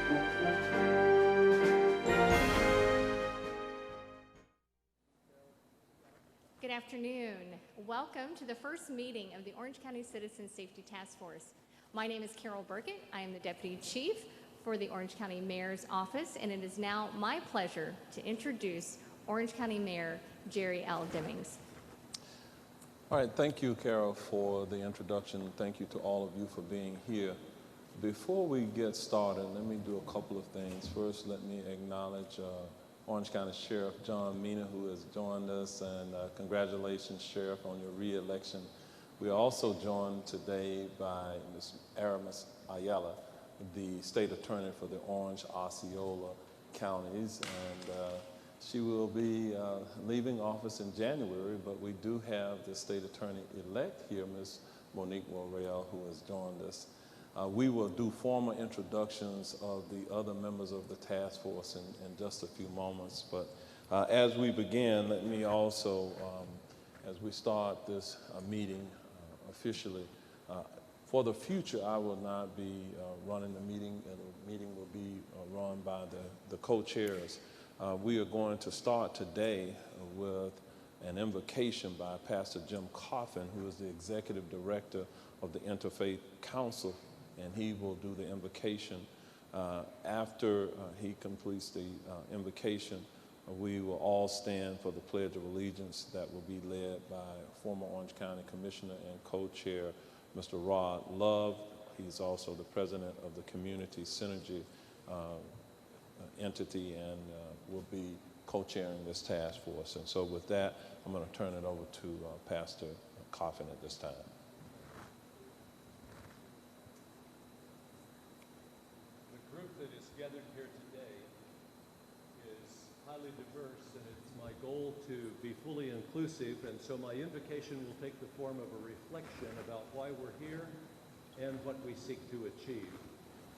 Good afternoon. Welcome to the first meeting of the Orange County Citizen Safety Task Force. My name is Carol Burkett. I am the Deputy Chief for the Orange County Mayor's Office, and it is now my pleasure to introduce Orange County Mayor Jerry L. Demings. All right, thank you, Carol, for the introduction. Thank you to all of you for being here. Before we get started, let me do a couple of things. First, let me acknowledge Orange County Sheriff John Mina, who has joined us, and congratulations, Sheriff, on your re-election. We are also joined today by Ms. Aramis Ayala, the State Attorney for the Orange Osceola counties, and she will be leaving office in January, but we do have the State Attorney-elect here, Ms. Monique Morrell, who has joined us. We will do formal introductions of the other members of the task force in just a few moments. But as we begin, let me also, as we start this meeting officially, for the future, I will not be running the meeting, and the meeting will be run by the co-chairs. We are going to start today with an invocation by Pastor Jim Coffin, who is the Executive Director of the Interfaith Council, and he will do the invocation. After he completes the invocation, we will all stand for the Pledge of Allegiance that will be led by former Orange County Commissioner and co-chair, Mr. Rod Love. He's also the president of the Community Synergy entity and will be co-chairing this task force. And so with that, I'm going to turn it over to Pastor Coffin at this time. That is gathered here today is highly diverse, and it's my goal to be fully inclusive, and so my invocation will take the form of a reflection about why we're here and what we seek to achieve,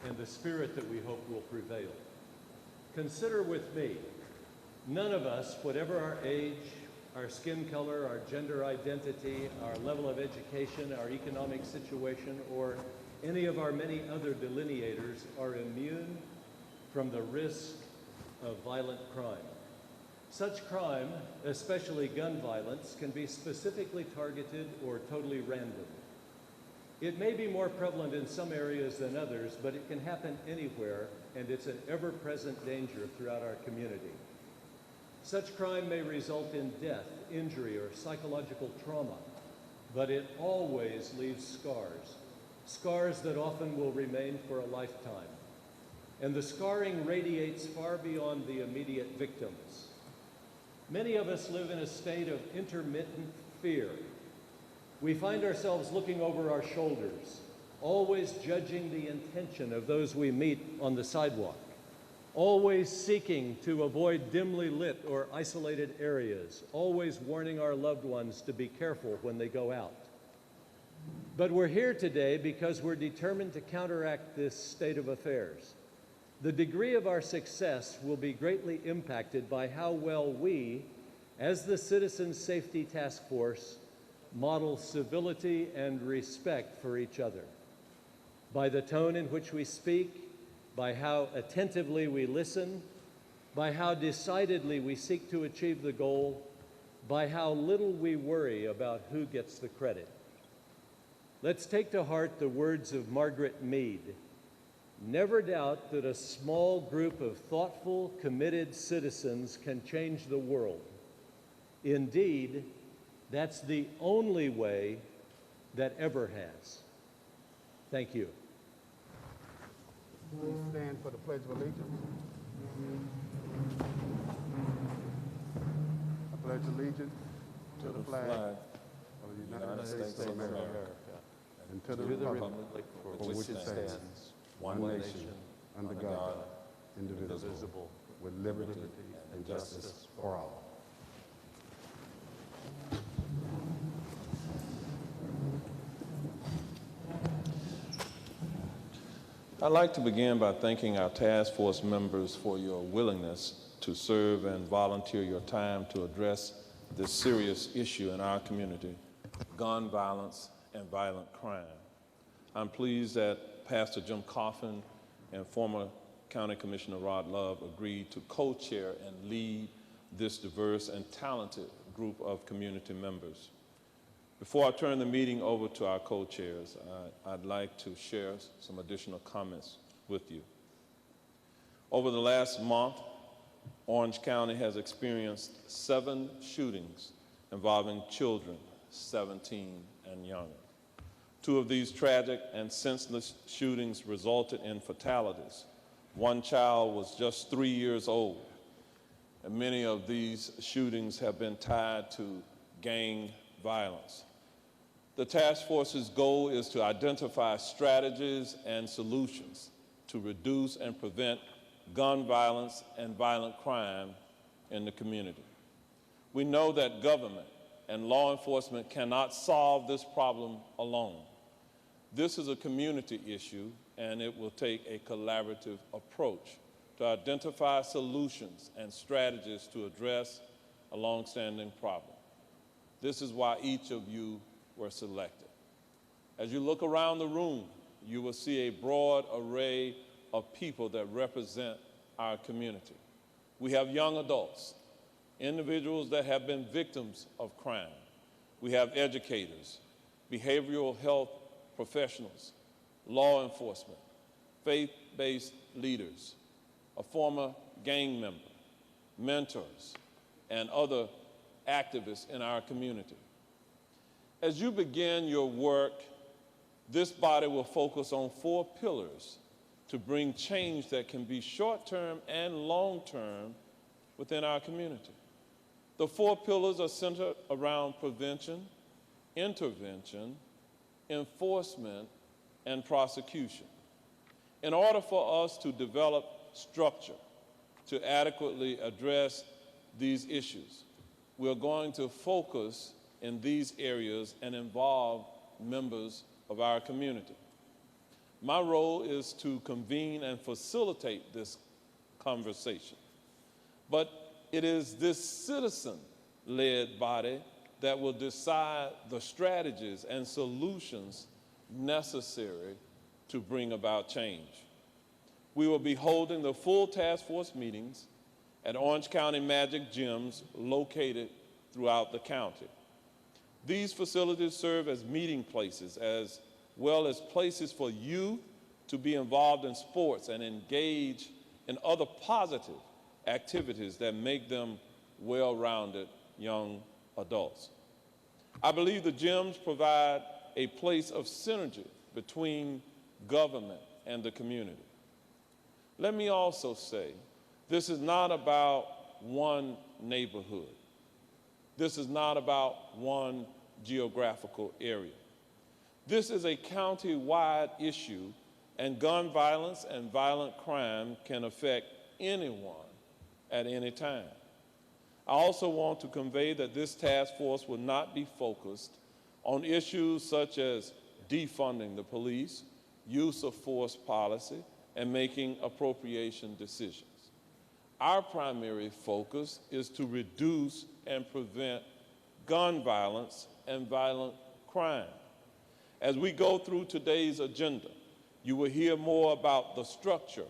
and the spirit that we hope will prevail. Consider with me, none of us, whatever our age, our skin color, our gender identity, our level of education, our economic situation, or any of our many other delineators, are immune from the risk of violent crime. Such crime, especially gun violence, can be specifically targeted or totally random. It may be more prevalent in some areas than others, but it can happen anywhere, and it's an ever-present danger throughout our community. Such crime may result in death, injury, or psychological trauma, but it always leaves scars. Scars that often will remain for a lifetime. And the scarring radiates far beyond the immediate victims. Many of us live in a state of intermittent fear. We find ourselves looking over our shoulders, always judging the intention of those we meet on the sidewalk, always seeking to avoid dimly lit or isolated areas, always warning our loved ones to be careful when they go out. But we're here today because we're determined to counteract this state of affairs. The degree of our success will be greatly impacted by how well we, as the Citizen Safety Task Force, model civility and respect for each other. By the tone in which we speak, by how attentively we listen, by how decidedly we seek to achieve the goal, by how little we worry about who gets the credit. Let's take to heart the words of Margaret Mead. Never doubt that a small group of thoughtful, committed citizens can change the world. Indeed, that's the only way that ever has. Thank you. Please stand for the Pledge of Allegiance. I pledge allegiance to the flag of the United States of America and to the republic for which it stands, one nation, under God, indivisible, with liberty and justice for all. I'd like to begin by thanking our task force members for your willingness to serve and volunteer your time to address this serious issue in our community, gun violence and violent crime. I'm pleased that Pastor Jim Coffin and former County Commissioner Rod Love agreed to co-chair and lead this diverse and talented group of community members. Before I turn the meeting over to our co-chairs, I'd like to share some additional comments with you. Over the last month, Orange County has experienced 7 shootings involving children 17 and younger. 2 of these tragic and senseless shootings resulted in fatalities. One child was just 3 years old, and many of these shootings have been tied to gang violence. The task force's goal is to identify strategies and solutions to reduce and prevent gun violence and violent crime in the community. We know that government and law enforcement cannot solve this problem alone. This is a community issue, and it will take a collaborative approach to identify solutions and strategies to address a long-standing problem. This is why each of you were selected. As you look around the room, you will see a broad array of people that represent our community. We have young adults, individuals that have been victims of crime. We have educators, behavioral health professionals, law enforcement, faith-based leaders, a former gang member, mentors, and other activists in our community. As you begin your work, this body will focus on 4 pillars to bring change that can be short-term and long-term within our community. The 4 pillars are centered around prevention, intervention, enforcement, and prosecution. In order for us to develop structure to adequately address these issues, we're going to focus in these areas and involve members of our community. My role is to convene and facilitate this conversation. But it is this citizen-led body that will decide the strategies and solutions necessary to bring about change. We will be holding the full task force meetings at Orange County Magic Gyms located throughout the county. These facilities serve as meeting places as well as places for youth to be involved in sports and engage in other positive activities that make them well-rounded young adults. I believe the gyms provide a place of synergy between government and the community. Let me also say, this is not about one neighborhood. This is not about one geographical area. This is a county-wide issue, and gun violence and violent crime can affect anyone at any time. I also want to convey that this task force will not be focused on issues such as defunding the police, use of force policy, and making appropriation decisions. Our primary focus is to reduce and prevent gun violence and violent crime. As we go through today's agenda, you will hear more about the structure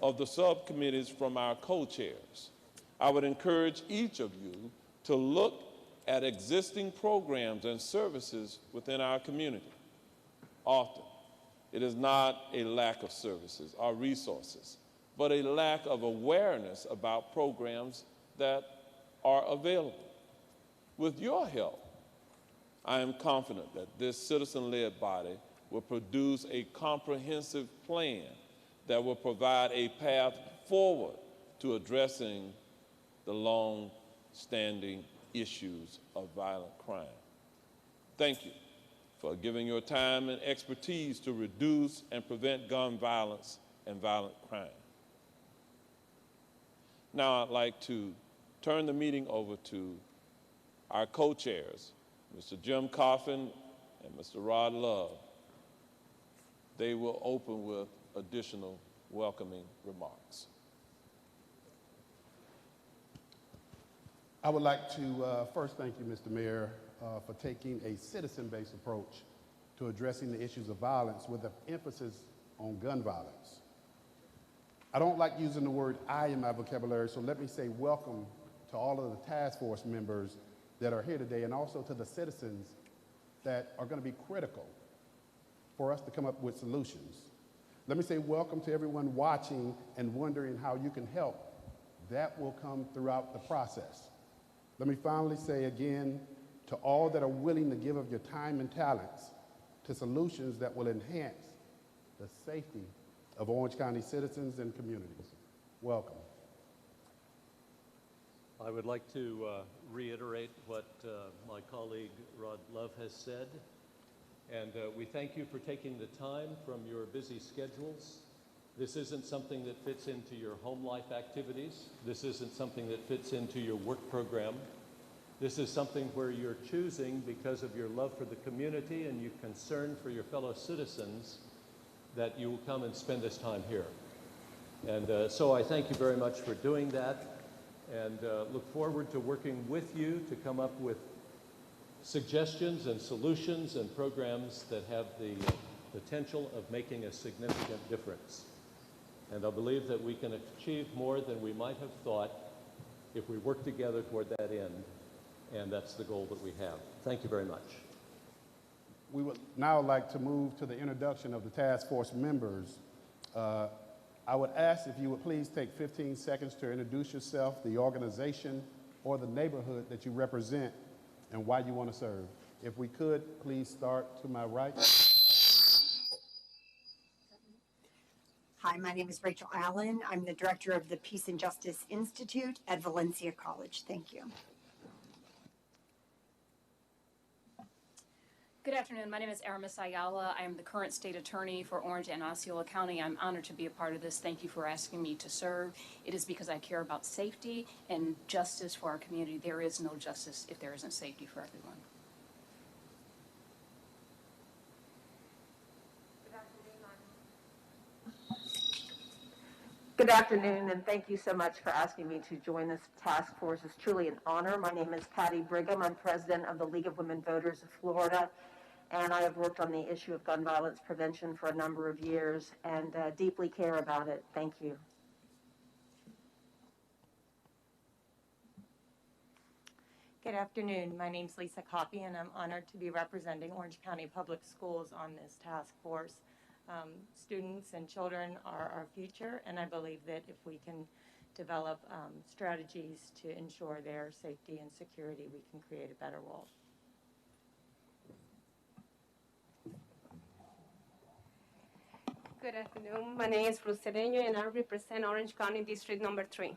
of the subcommittees from our co-chairs. I would encourage each of you to look at existing programs and services within our community. Often, it is not a lack of services or resources, but a lack of awareness about programs that are available. With your help, I am confident that this citizen-led body will produce a comprehensive plan that will provide a path forward to addressing the long-standing issues of violent crime. Thank you for giving your time and expertise to reduce and prevent gun violence and violent crime. Now I'd like to turn the meeting over to our co-chairs, Mr. Jim Coffin and Mr. Rod Love. They will open with additional welcoming remarks. I would like to first thank you, Mr. Mayor, for taking a citizen-based approach to addressing the issues of violence with an emphasis on gun violence. I don't like using the word I in my vocabulary, so let me say welcome to all of the task force members that are here today, and also to the citizens that are going to be critical for us to come up with solutions. Let me say welcome to everyone watching and wondering how you can help. That will come throughout the process. Let me finally say again to all that are willing to give of your time and talents to solutions that will enhance the safety of Orange County citizens and communities. Welcome. I would like to reiterate what my colleague Rod Love has said. And we thank you for taking the time from your busy schedules. This isn't something that fits into your home life activities. This isn't something that fits into your work program. This is something where you're choosing, because of your love for the community and your concern for your fellow citizens, that you will come and spend this time here. And so I thank you very much for doing that, and look forward to working with you to come up with suggestions and solutions and programs that have the potential of making a significant difference. And I believe that we can achieve more than we might have thought if we work together toward that end, and that's the goal that we have. Thank you very much. We would now like to move to the introduction of the task force members. I would ask if you would please take 15 seconds to introduce yourself, the organization or the neighborhood that you represent, and why you want to serve. If we could, please start to my right. Hi, my name is Rachel Allen. I'm the director of the Peace and Justice Institute at Valencia College. Thank you. Good afternoon. My name is Aramis Ayala. I am the current state attorney for Orange and Osceola County. I'm honored to be a part of this. Thank you for asking me to serve. It is because I care about safety and justice for our community. There is no justice if there isn't safety for everyone. Good afternoon, and thank you so much for asking me to join this task force. It's truly an honor. My name is Patty Brigham. I'm president of the League of Women Voters of Florida, and I have worked on the issue of gun violence prevention for a number of years and deeply care about it. Thank you. Good afternoon. My name is Lisa Coffey, and I'm honored to be representing Orange County Public Schools on this task force. Students and children are our future, and I believe that if we can develop strategies to ensure their safety and security, we can create a better world. Good afternoon. My name is Ruth Cedeño, and I represent Orange County District Number 3.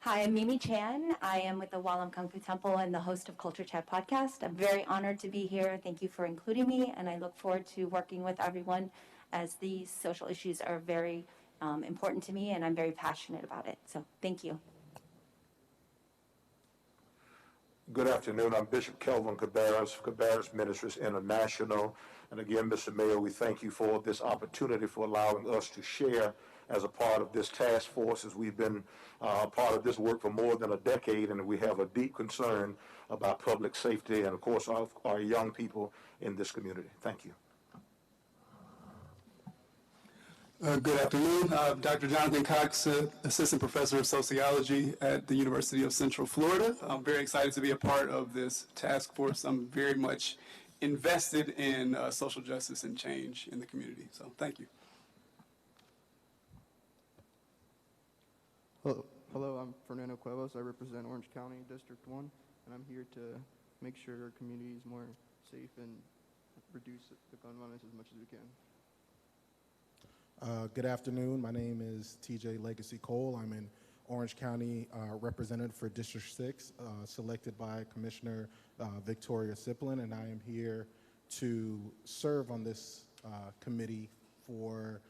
Hi, I'm Mimi Chan. I am with the Walam Kung Fu Temple and the host of Culture Chat podcast. I'm very honored to be here. Thank you for including me, and I look forward to working with everyone as these social issues are very important to me, and I'm very passionate about it. So thank you. Good afternoon. I'm Bishop Kelvin Cabarrus, Cabarrus Ministries International. And again, Mr. Mayor, we thank you for this opportunity for allowing us to share as a part of this task force, as we've been part of this work for more than a decade, and we have a deep concern about public safety and, of course, our young people in this community. Thank you. Good afternoon. Dr. Jonathan Cox, Assistant Professor of Sociology at the University of Central Florida. I'm very excited to be a part of this task force. I'm very much invested in social justice and change in the community. So thank you. Hello, I'm Fernando Cuevas. I represent Orange County District 1, and I'm here to make sure our community is more safe and reduce the gun violence as much as we can. Good afternoon. My name is TJ Legacy Cole. I'm an Orange County representative for District 6, selected by Commissioner Victoria Siplin, and I am here to serve on this committee for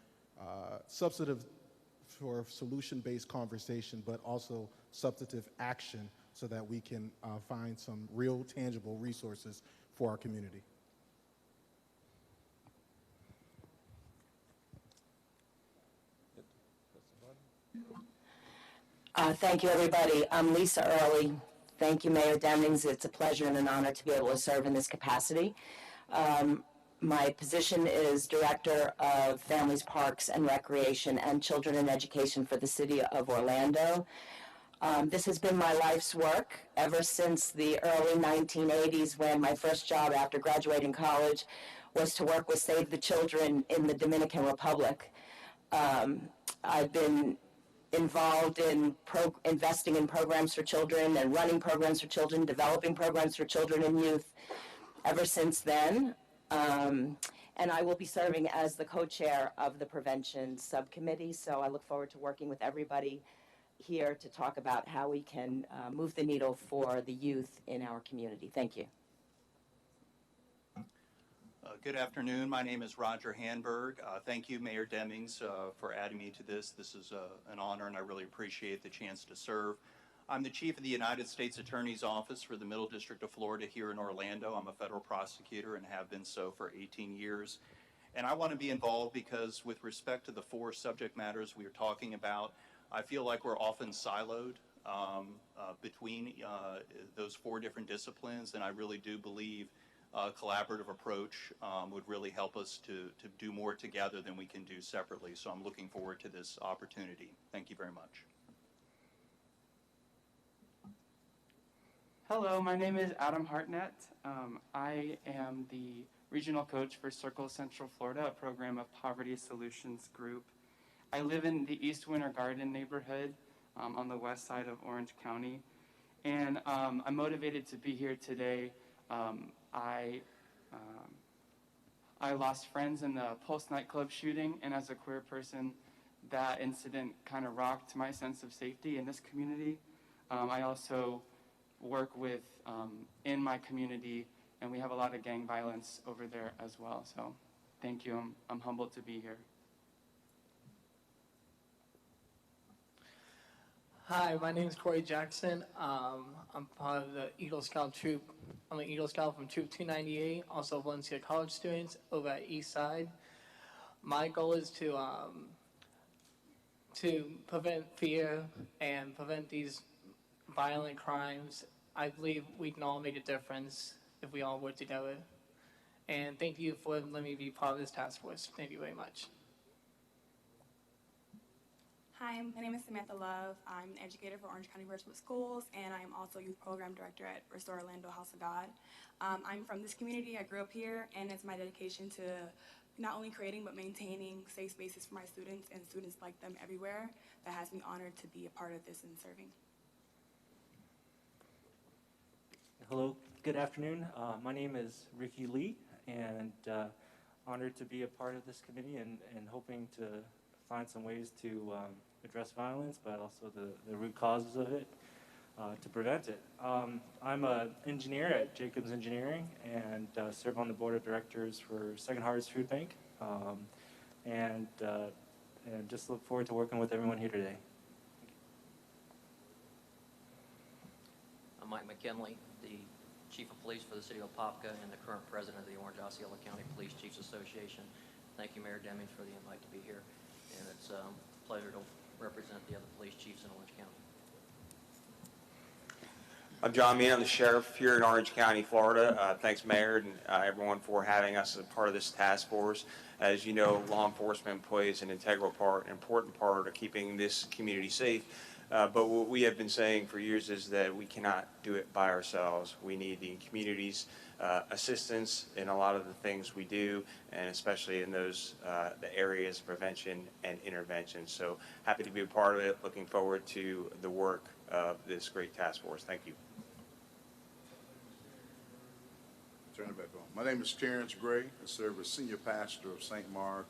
for solution-based conversation, but also substantive action so that we can find some real tangible resources for our community. Thank you, everybody. I'm Lisa Early. Thank you, Mayor Demings. It's a pleasure and an honor to be able to serve in this capacity. My position is Director of Families, Parks, and Recreation and Children in Education for the City of Orlando. This has been my life's work ever since the early 1980s, when my first job after graduating college was to work with Save the Children in the Dominican Republic. I've been involved in investing in programs for children and running programs for children, developing programs for children and youth ever since then. And I will be serving as the co-chair of the prevention subcommittee, so I look forward to working with everybody here to talk about how we can move the needle for the youth in our community. Thank you. Good afternoon. My name is Roger Hanberg. Thank you, Mayor Demings, for adding me to this. This is an honor, and I really appreciate the chance to serve. I'm the Chief of the United States Attorney's Office for the Middle District of Florida here in Orlando. I'm a federal prosecutor and have been so for 18 years. And I want to be involved because with respect to the 4 subject matters we are talking about, I feel like we're often siloed between those 4 different disciplines, and I really do believe a collaborative approach would really help us to do more together than we can do separately. So I'm looking forward to this opportunity. Thank you very much. Hello, my name is Adam Hartnett. I am the regional coach for Circle Central Florida, a program of Poverty Solutions Group. I live in the East Winter Garden neighborhood on the west side of Orange County, and I'm motivated to be here today. I lost friends in the Pulse nightclub shooting, and as a queer person, that incident kind of rocked my sense of safety in this community. I also work with in my community, and we have a lot of gang violence over there as well. So thank you. I'm humbled to be here. Hi, my name is Corey Jackson. I'm part of the Eagle Scout troop. I'm an Eagle Scout from Troop 298, also Valencia College students over at East Side. My goal is to prevent fear and prevent these violent crimes. I believe we can all make a difference if we all work together. And thank you for letting me be part of this task force. Thank you very much. Hi, my name is Samantha Love. I'm an educator for Orange County Virtual Schools, and I'm also youth program director at Restore Orlando House of God. I'm from this community. I grew up here, and it's my dedication to not only creating but maintaining safe spaces for my students and students like them everywhere that has me honored to be a part of this and serving. Hello, good afternoon. My name is Ricky Lee, and honored to be a part of this committee and hoping to find some ways to address violence, but also the root causes of it, to prevent it. I'm an engineer at Jacobs Engineering and serve on the board of directors for Second Harvest Food Bank, and just look forward to working with everyone here today. I'm Mike McKinley, the Chief of Police for the City of Apopka and the current President of the Orange Osceola County Police Chiefs Association. Thank you, Mayor Demings, for the invite to be here, and it's a pleasure to represent the other police chiefs in Orange County. I'm John Meehan. I'm the sheriff here in Orange County, Florida. Thanks, Mayor, and everyone for having us as a part of this task force. As you know, law enforcement plays an integral part, an important part of keeping this community safe. But what we have been saying for years is that we cannot do it by ourselves. We need the community's assistance in a lot of the things we do, and especially in those the areas of prevention and intervention. So happy to be a part of it. Looking forward to the work of this great task force. Thank you. Turn it back on. My name is Terrence Gray. I serve as senior pastor of St. Mark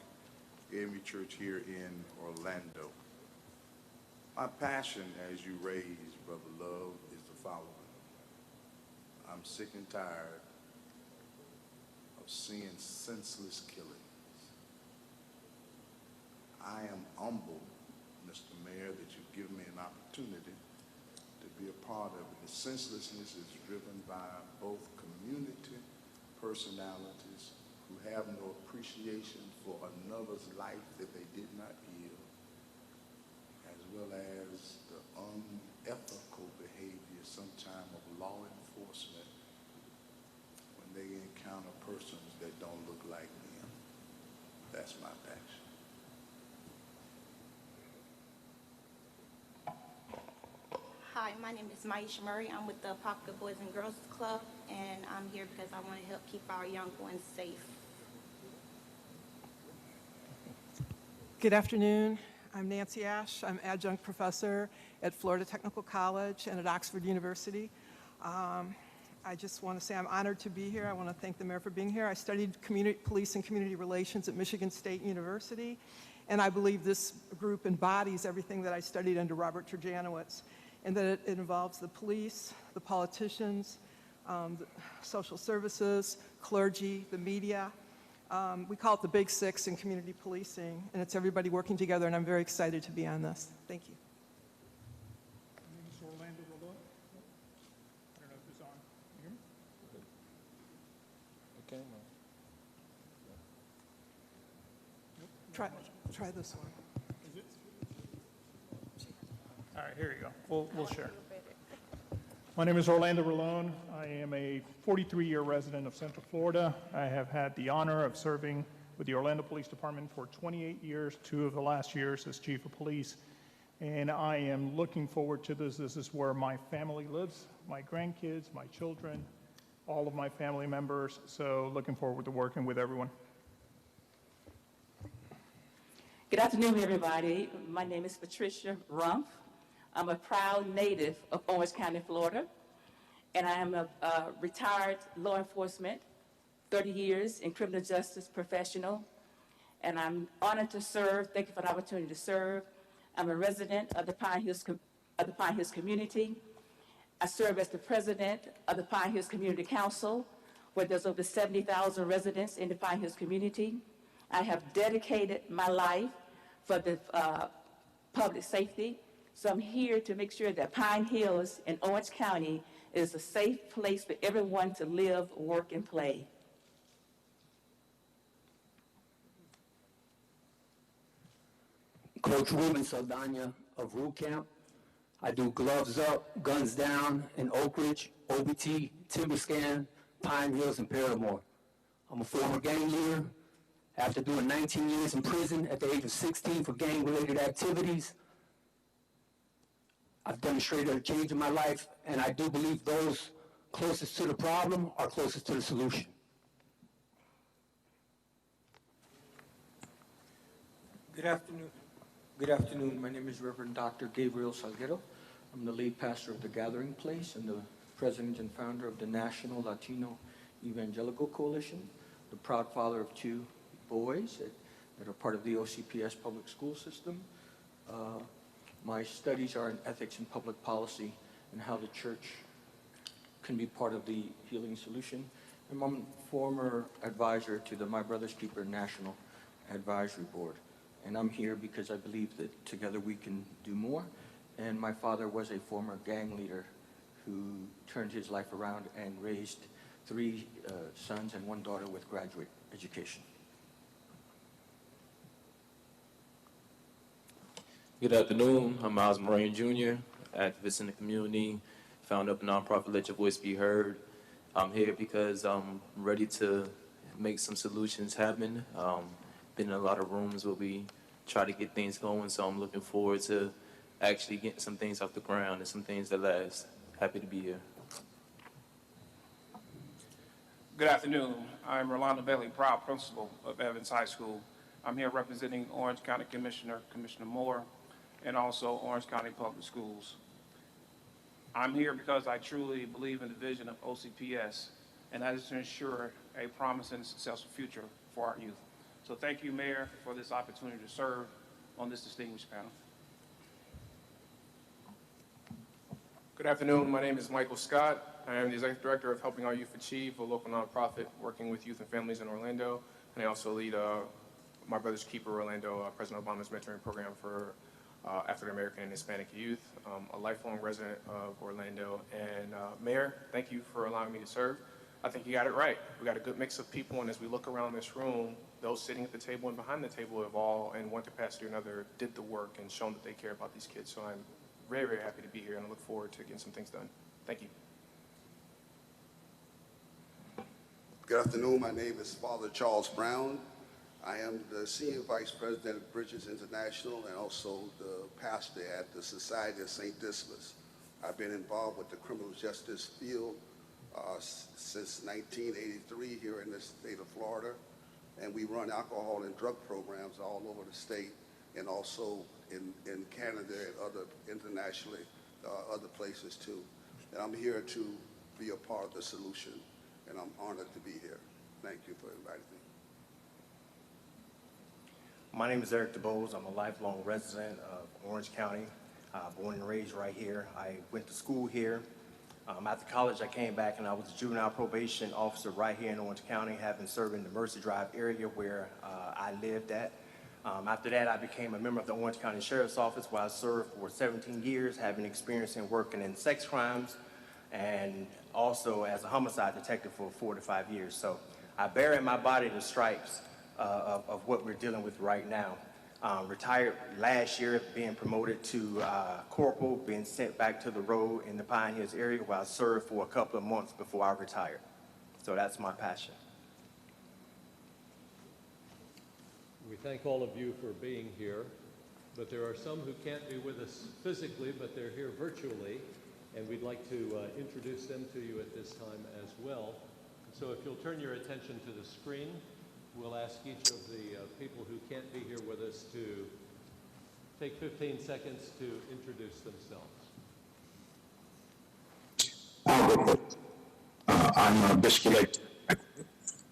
AME Church here in Orlando. My passion, as you raised, Brother Love, is the following. I'm sick and tired of seeing senseless killings. I am humbled, Mr. Mayor, that you've given me an opportunity to be a part of it. The senselessness is driven by both community personalities who have no appreciation for another's life that they did not give, as well as the unethical behavior sometimes of law enforcement when they encounter persons that don't look like them. That's my passion. Hi, my name is Maisha Murray. I'm with the Apopka Boys and Girls Club, and I'm here because I want to help keep our young ones safe. Good afternoon. I'm Nancy Ash. I'm adjunct professor at Florida Technical College and at Oxford University. I just want to say I'm honored to be here. I want to thank the mayor for being here. I studied police and community relations at Michigan State University, and I believe this group embodies everything that I studied under Robert Turjanowitz, and that it involves the police, the politicians, the social services, clergy, the media. We call it the Big Six in community policing, and it's everybody working together, and I'm very excited to be on this. Thank you. Orlando Rollo. I don't know if it's on. You hear me? Okay. Try this one. Is it? All right, here you go. We'll share. My name is Orlando Rolone. I am a 43-year resident of Central Florida. I have had the honor of serving with the Orlando Police Department for 28 years, 2 of the last years as Chief of Police. And I am looking forward to this. This is where my family lives, my grandkids, my children, all of my family members. So looking forward to working with everyone. Good afternoon, everybody. My name is Patricia Rumpf. I'm a proud native of Orange County, Florida, and I am a retired law enforcement, 30 years in criminal justice professional, and I'm honored to serve. Thank you for the opportunity to serve. I'm a resident of the Pine Hills community. I serve as the president of the Pine Hills Community Council, where there's over 70,000 residents in the Pine Hills community. I have dedicated my life for the public safety. So I'm here to make sure that Pine Hills in Orange County is a safe place for everyone to live, work, and play. Coach Ruben Saldana of Root Camp. I do gloves up, guns down in Oak Ridge, OBT, Timberscan, Pine Hills, and Paramore. I'm a former gang leader. After doing 19 years in prison at the age of 16 for gang-related activities, I've demonstrated a change in my life, and I do believe those closest to the problem are closest to the solution. Good afternoon. Good afternoon. My name is Reverend Dr. Gabriel Salguero. I'm the lead pastor of the Gathering Place and the president and founder of the National Latino Evangelical Coalition, the proud father of 2 boys that are part of the OCPS public school system. My studies are in ethics and public policy and how the church can be part of the healing solution. And I'm a former advisor to the My Brother's Keeper National Advisory Board. And I'm here because I believe that together we can do more. And my father was a former gang leader who turned his life around and raised 3 sons and 1 daughter with graduate education. Good afternoon. I'm Miles Moran Jr., activist in the community, founder of a nonprofit Let Your Voice Be Heard. I'm here because I'm ready to make some solutions happen. Been in a lot of rooms where we try to get things going, so I'm looking forward to actually getting some things off the ground and some things that last. Happy to be here. Good afternoon. I'm Rolando Bailey, proud principal of Evans High School. I'm here representing Orange County Commissioner Moore, and also Orange County Public Schools. I'm here because I truly believe in the vision of OCPS, and that is to ensure a promising and successful future for our youth. So thank you, Mayor, for this opportunity to serve on this distinguished panel. Good afternoon. My name is Michael Scott. I am the Executive Director of Helping Our Youth Achieve, a local nonprofit working with youth and families in Orlando. And I also lead My Brother's Keeper Orlando, President Obama's mentoring program for African American and Hispanic youth. A lifelong resident of Orlando. And Mayor, thank you for allowing me to serve. I think you got it right. We got a good mix of people, and as we look around this room, those sitting at the table and behind the table have all, in one capacity or another, did the work and shown that they care about these kids. So I'm very, very happy to be here, and I look forward to getting some things done. Thank you. Good afternoon. My name is Father Charles Brown. I am the Senior Vice President of Bridges International and also the pastor at the Society of St. Dismas. I've been involved with the criminal justice field since 1983 here in the state of Florida, and we run alcohol and drug programs all over the state and also in Canada and other internationally, other places too. And I'm here to be a part of the solution, and I'm honored to be here. Thank you for inviting me. My name is Eric DeBose. I'm a lifelong resident of Orange County, born and raised right here. I went to school here. After college, I came back and I was a juvenile probation officer right here in Orange County, having served in the Mercy Drive area where I lived at. After that, I became a member of the Orange County Sheriff's Office, where I served for 17 years, having experience in working in sex crimes and also as a homicide detective for 4 to 5 years. So I bear in my body the stripes of what we're dealing with right now. Retired last year, being promoted to corporal, being sent back to the road in the Pine Hills area where I served for a couple of months before I retired. So that's my passion. We thank all of you for being here, but there are some who can't be with us physically, but they're here virtually, and we'd like to introduce them to you at this time as well. So if you'll turn your attention to the screen, we'll ask each of the people who can't be here with us to take 15 seconds to introduce themselves. I'm Bishop Lake,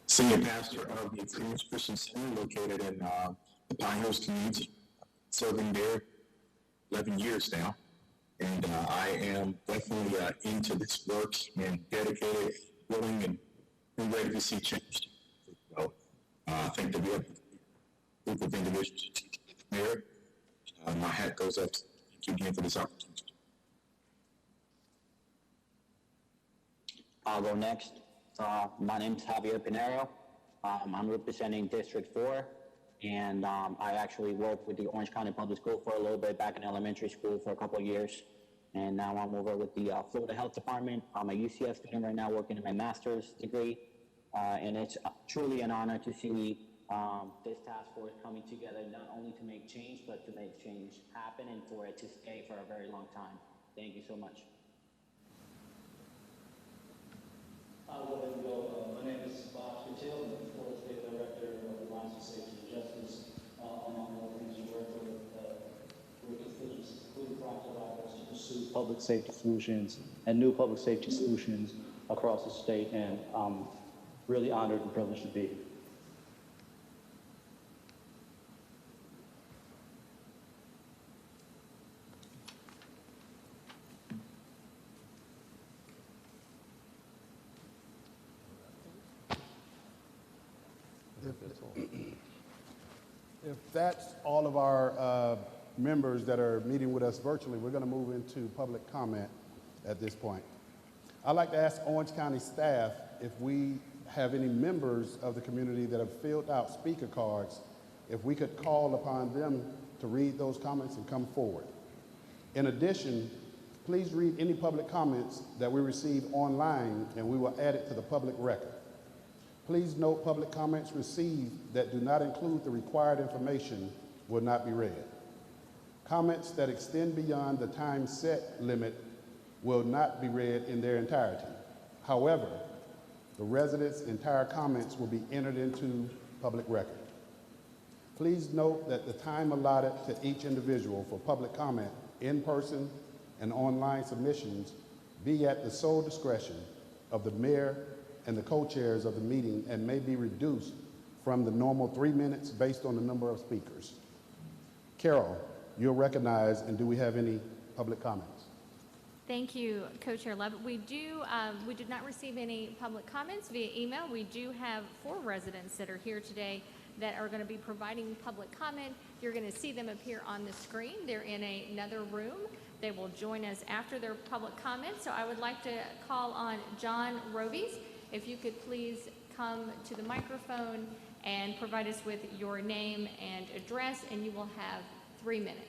Senior Pastor of the Experience Christian Center located in the Pine Hills community, serving there 11 years now. And I am definitely into this work and dedicated, willing, and ready to see change. So I think that we have a group of individuals here. My hat goes up. Thank you again for this opportunity. I'll go next. My name is Javier Pinero. I'm representing District 4, and I actually worked with the Orange County Public School for a little bit back in elementary school for a couple of years, and now I'm over with the Florida Health Department. I'm a UCF student right now working in my master's degree, and it's truly an honor to see this task force coming together not only to make change, but to make change happen and for it to stay for a very long time. Thank you so much. I'll go ahead and go. My name is Bob Patil. I'm the Florida State Director of the Alliance of Safety and Justice. Among other things, we work with constituents, including crime survivors, to pursue public safety solutions and new public safety solutions across the state. And I'm really honored and privileged to be here. If that's all of our members that are meeting with us virtually, we're going to move into public comment at this point. I'd like to ask Orange County staff if we have any members of the community that have filled out speaker cards, if we could call upon them to read those comments and come forward. In addition, please read any public comments that we receive online and we will add it to the public record. Please note public comments received that do not include the required information will not be read. Comments that extend beyond the time set limit will not be read in their entirety. However, the residents' entire comments will be entered into public record. Please note that the time allotted to each individual for public comment in person and online submissions be at the sole discretion of the mayor and the co-chairs of the meeting and may be reduced from the normal 3 minutes based on the number of speakers. Carol, you're recognized, and do we have any public comments? Thank you, Co-Chair Levitt. We did not receive any public comments via email. We do have 4 residents that are here today that are going to be providing public comment. You're going to see them appear on the screen. They're in another room. They will join us after their public comment. So I would like to call on John Rovies. If you could please come to the microphone and provide us with your name and address, and you will have 3 minutes.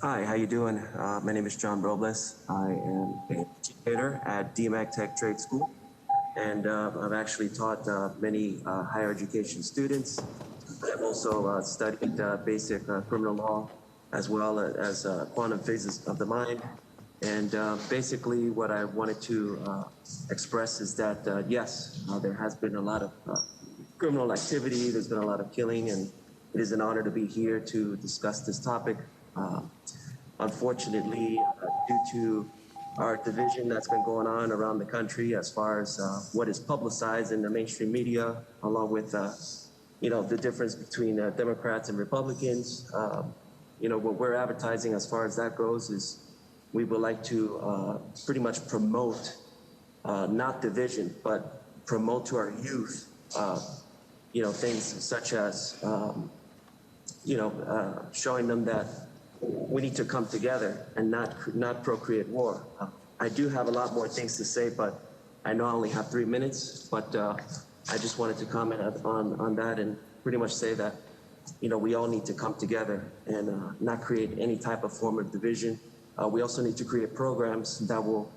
Hi, how you doing? My name is John Robles. I am a educator at DMAC Tech Trade School, and I've actually taught many higher education students. I've also studied basic criminal law as well as quantum physics of the mind. And basically what I wanted to express is that, yes, there has been a lot of criminal activity, there's been a lot of killing, and it is an honor to be here to discuss this topic. Unfortunately, due to our division that's been going on around the country as far as what is publicized in the mainstream media, along with the difference between Democrats and Republicans, what we're advertising as far as that goes is we would like to pretty much promote not division, but promote to our youth, things such as, showing them that we need to come together and not procreate war. I do have a lot more things to say, but I know I only have 3 minutes, but I just wanted to comment on that and pretty much say that, we all need to come together and not create any type of form of division. We also need to create programs that will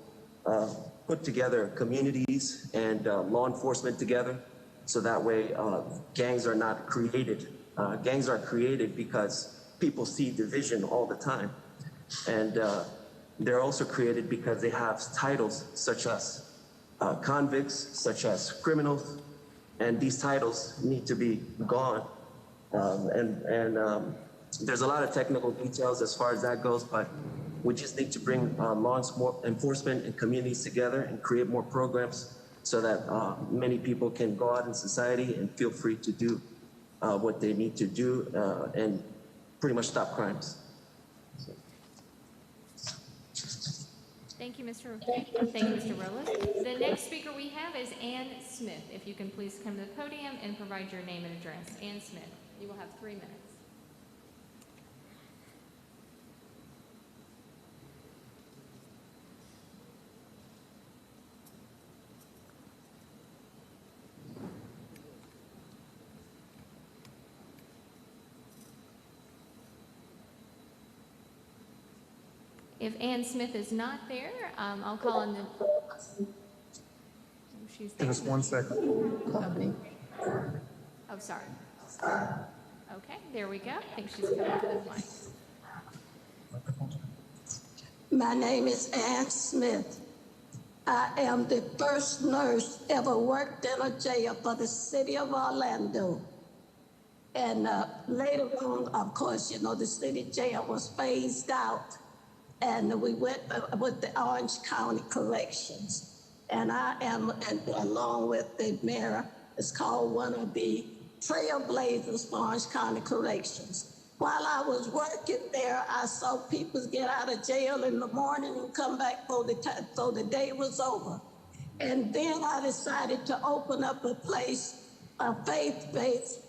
put together communities and law enforcement together, so that way gangs are not created. Gangs are created because people see division all the time. And they're also created because they have titles such as convicts, such as criminals, and these titles need to be gone. There's a lot of technical details as far as that goes, but we just need to bring law enforcement and communities together and create more programs so that many people can go out in society and feel free to do what they need to do and pretty much stop crimes. Thank you, Mr. Robles. The next speaker we have is Ann Smith. If you can please come to the podium and provide your name and address. Ann Smith, you will have 3 minutes. If Ann Smith is not there, I'll call on the... She's there. Just 1 second. Oh, sorry. Okay, there we go. I think she's coming to the mic. My name is Ann Smith. I am the first nurse ever worked in a jail for the city of Orlando. And later on, of course, the city jail was phased out. And we went with the Orange County Corrections. And I am, along with the mayor, is called one of the trailblazers for Orange County Corrections. While I was working there, I saw people get out of jail in the morning and come back before the day was over. And then I decided to open up a place, a faith-based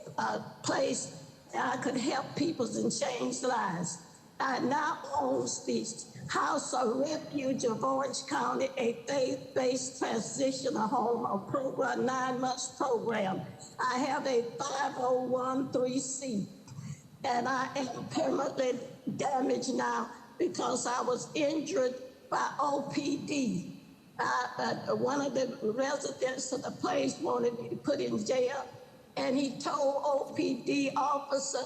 place that I could help people and change lives. I now own the House of Refuge of Orange County, a faith-based transitional home, a program, 9-month program. I have a 5013C, and I am permanently damaged now because I was injured by OPD. One of the residents of the place wanted me to put in jail, and he told OPD officer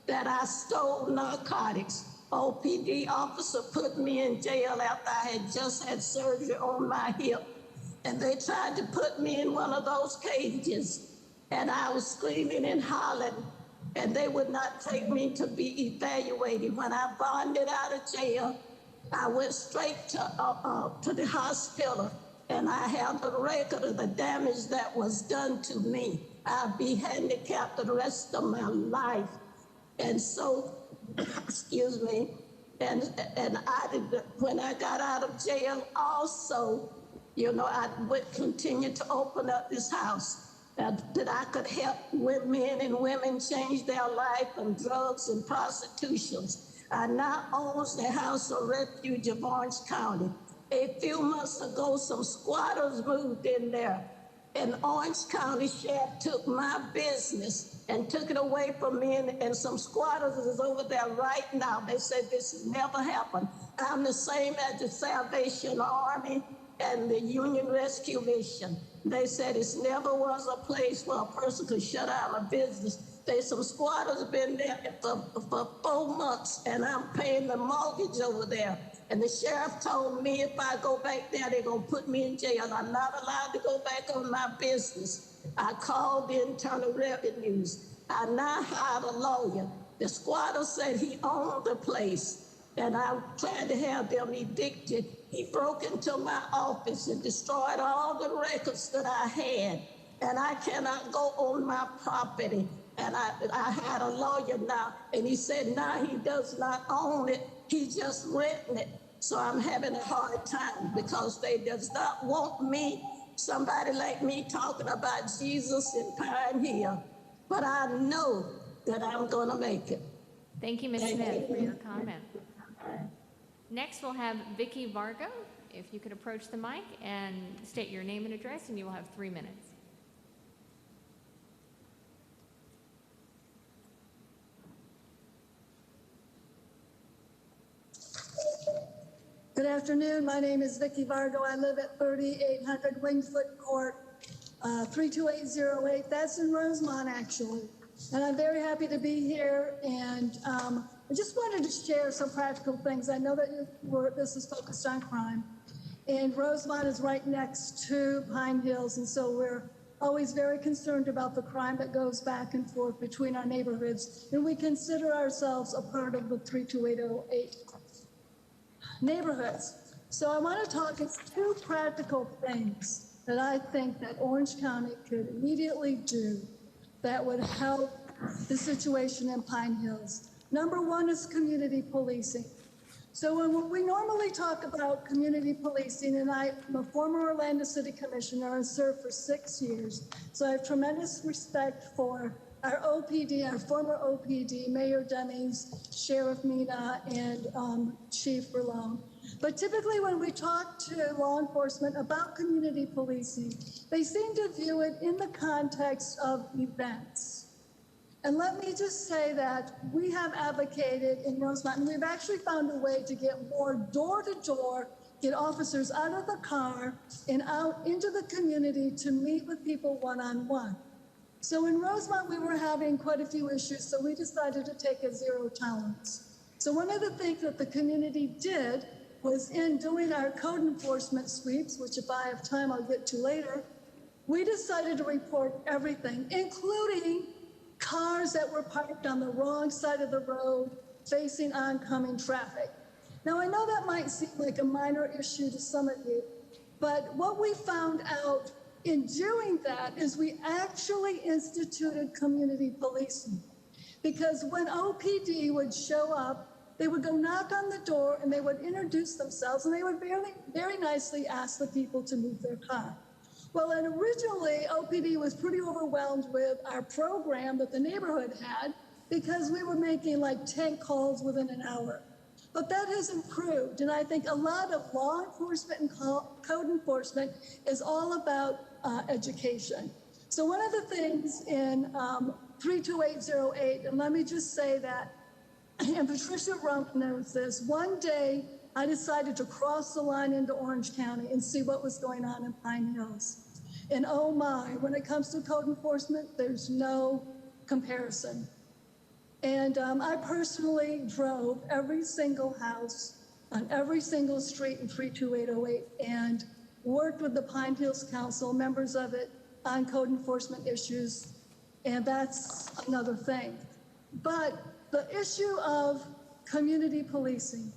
that I stole narcotics. OPD officer put me in jail after I had just had surgery on my hip. And they tried to put me in one of those cages. And I was screaming and hollering, and they would not take me to be evaluated. When I bonded out of jail, I went straight to the hospital, and I have a record of the damage that was done to me. I'll be handicapped the rest of my life. And so, excuse me, and when I got out of jail also, I would continue to open up this house that I could help men and women change their life from drugs and prostitutions. I now own the House of Refuge of Orange County. A few months ago, some squatters moved in there, And Orange County Sheriff took my business and took it away from me, and some squatters is over there right now. They said this has never happened. I'm the same as the Salvation Army and the Union Rescue Mission. They said it's never was a place where a person could shut down a business. Some squatters have been there for 4 months, and I'm paying the mortgage over there. And the sheriff told me if I go back there, they're going to put me in jail. I'm not allowed to go back on my business. I called the Internal Revenues. I now hired a lawyer. The squatter said he owned the place, and I tried to have them evicted. He broke into my office and destroyed all the records that I had, and I cannot go on my property. And I had a lawyer now, and he said now he does not own it, he's just renting it. So I'm having a hard time because they does not want me, somebody like me, talking about Jesus in Pine Hill. But I know that I'm gonna make it. Thank you, Ms. Smith, for your comment. Next, we'll have Vicky Vargo. If you could approach the mic and state your name and address, and you will have 3 minutes. Good afternoon. My name is Vicky Vargo. I live at 3800 Wingfoot Court, 32808. That's in Rosemont, actually. And I'm very happy to be here. And I just wanted to share some practical things. I know that this is focused on crime. And Rosemont is right next to Pine Hills. And so we're always very concerned about the crime that goes back and forth between our neighborhoods. And we consider ourselves a part of the 32808 neighborhoods. So I want to talk about 2 practical things that I think that Orange County could immediately do that would help the situation in Pine Hills. Number 1 is community policing. So when we normally talk about community policing, and I'm a former Orlando City Commissioner and served for 6 years, so I have tremendous respect for our OPD, our former OPD, Mayor Dennings, Sheriff Mina, and Chief Berlone. But typically when we talk to law enforcement about community policing, they seem to view it in the context of events. And let me just say that we have advocated in Rosemont, and we've actually found a way to get more door-to-door, get officers out of the car and out into the community to meet with people one-on-one. So in Rosemont, we were having quite a few issues, so we decided to take a zero tolerance. So one of the things that the community did was in doing our code enforcement sweeps, which if I have time, I'll get to later, we decided to report everything, including cars that were parked on the wrong side of the road facing oncoming traffic. Now, I know that might seem like a minor issue to some of you, but what we found out in doing that is we actually instituted community policing. Because when OPD would show up, they would go knock on the door and they would introduce themselves and they would very nicely ask the people to move their car. Well, and originally OPD was pretty overwhelmed with our program that the neighborhood had because we were making like 10 calls within an hour. But that has improved, and I think a lot of law enforcement and code enforcement is all about education. So one of the things in 32808, and let me just say that, and Patricia Rump knows this, one day I decided to cross the line into Orange County and see what was going on in Pine Hills. And oh my, when it comes to code enforcement, there's no comparison. And I personally drove every single house on every single street in 32808 and worked with the Pine Hills Council, members of it, on code enforcement issues, and that's another thing. But the issue of community policing,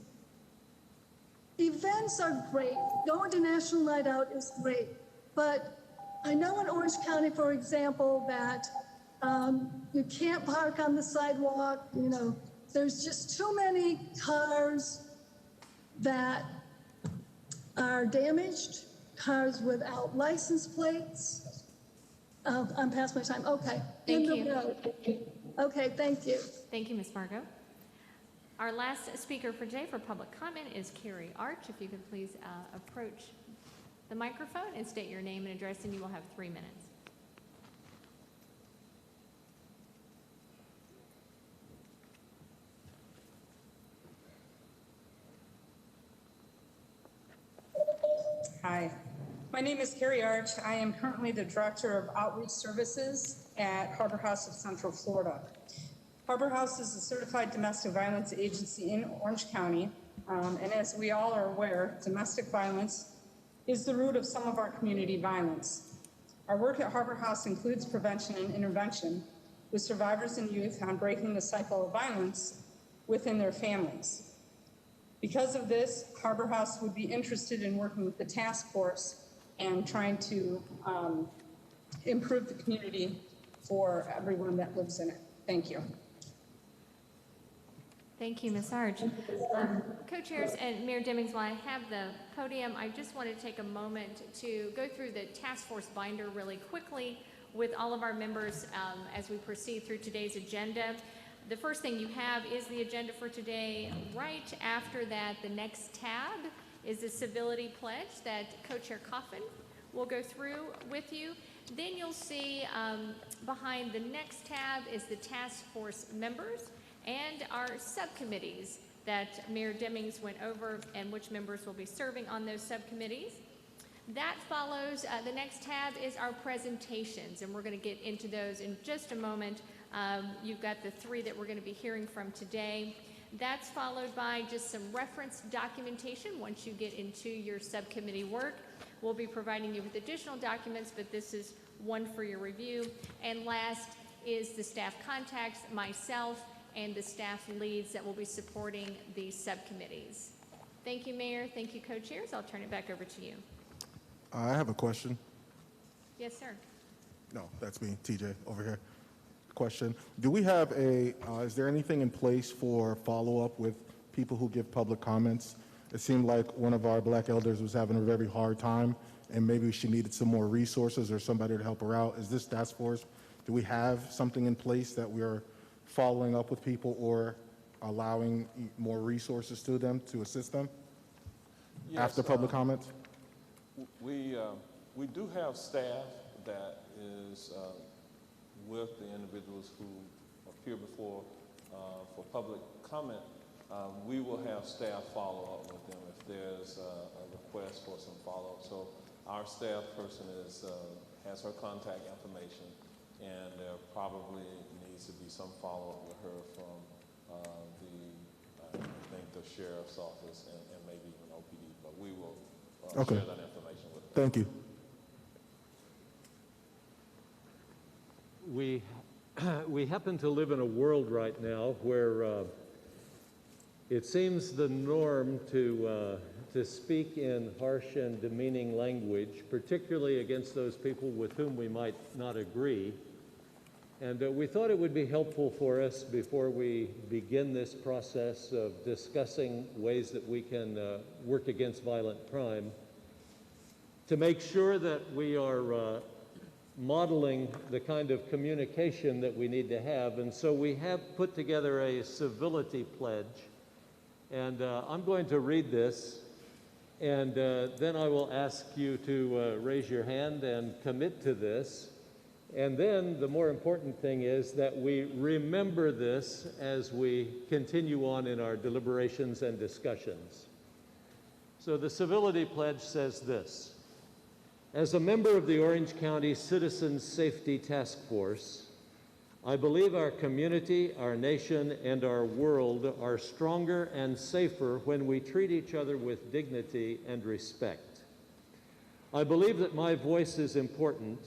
events are great. Going to National Night Out is great, but I know in Orange County, for example, that you can't park on the sidewalk. You know, there's just too many cars that are damaged, cars without license plates. I'm past my time. Okay. Thank you. Okay, thank you. Thank you, Ms. Margo. Our last speaker for today for public comment is Carrie Arch. If you could please approach the microphone and state your name and address, and you will have 3 minutes. Hi, my name is Carrie Arch. I am currently the Director of Outreach Services at Harbor House of Central Florida. Harbor House is a certified domestic violence agency in Orange County, and as we all are aware, domestic violence is the root of some of our community violence. Our work at Harbor House includes prevention and intervention with survivors and youth on breaking the cycle of violence within their families. Because of this, Harbor House would be interested in working with the task force and trying to improve the community for everyone that lives in it. Thank you. Thank you, Ms. Arch. Co-chairs and Mayor Demings, while I have the podium, I just want to take a moment to go through the task force binder really quickly with all of our members as we proceed through today's agenda. The first thing you have is the agenda for today. Right after that, the next tab is the civility pledge that Co-Chair Coffin will go through with you. Then you'll see behind the next tab is the task force members and our subcommittees that Mayor Demings went over and which members will be serving on those subcommittees. That follows, the next tab is our presentations, and we're going to get into those in just a moment. You've got the 3 that we're going to be hearing from today. That's followed by just some reference documentation once you get into your subcommittee work. We'll be providing you with additional documents, but this is one for your review. And last is the staff contacts, myself, and the staff leads that will be supporting the subcommittees. Thank you, Mayor. Thank you, co-chairs. I'll turn it back over to you. I have a question. Yes, sir. No, that's me, TJ, over here. Question. Do we have is there anything in place for follow-up with people who give public comments? It seemed like one of our black elders was having a very hard time, and maybe she needed some more resources or somebody to help her out. Is this task force, do we have something in place that we are following up with people or allowing more resources to them to assist them after public comments? We do have staff that is with the individuals who appear before for public comment. We will have staff follow up with them if there's a request for some follow-up. So our staff person has her contact information, and there probably needs to be some follow-up with her from I think the sheriff's office and maybe even OPD, but we will share that information with them. Thank you. We happen to live in a world right now where it seems the norm to speak in harsh and demeaning language, particularly against those people with whom we might not agree. And we thought it would be helpful for us before we begin this process of discussing ways that we can work against violent crime to make sure that we are modeling the kind of communication that we need to have. And so we have put together a civility pledge. And I'm going to read this, and then I will ask you to raise your hand and commit to this. And then the more important thing is that we remember this as we continue on in our deliberations and discussions. So the civility pledge says this: as a member of the Orange County Citizens Safety Task Force, I believe our community, our nation, and our world are stronger and safer when we treat each other with dignity and respect. I believe that my voice is important,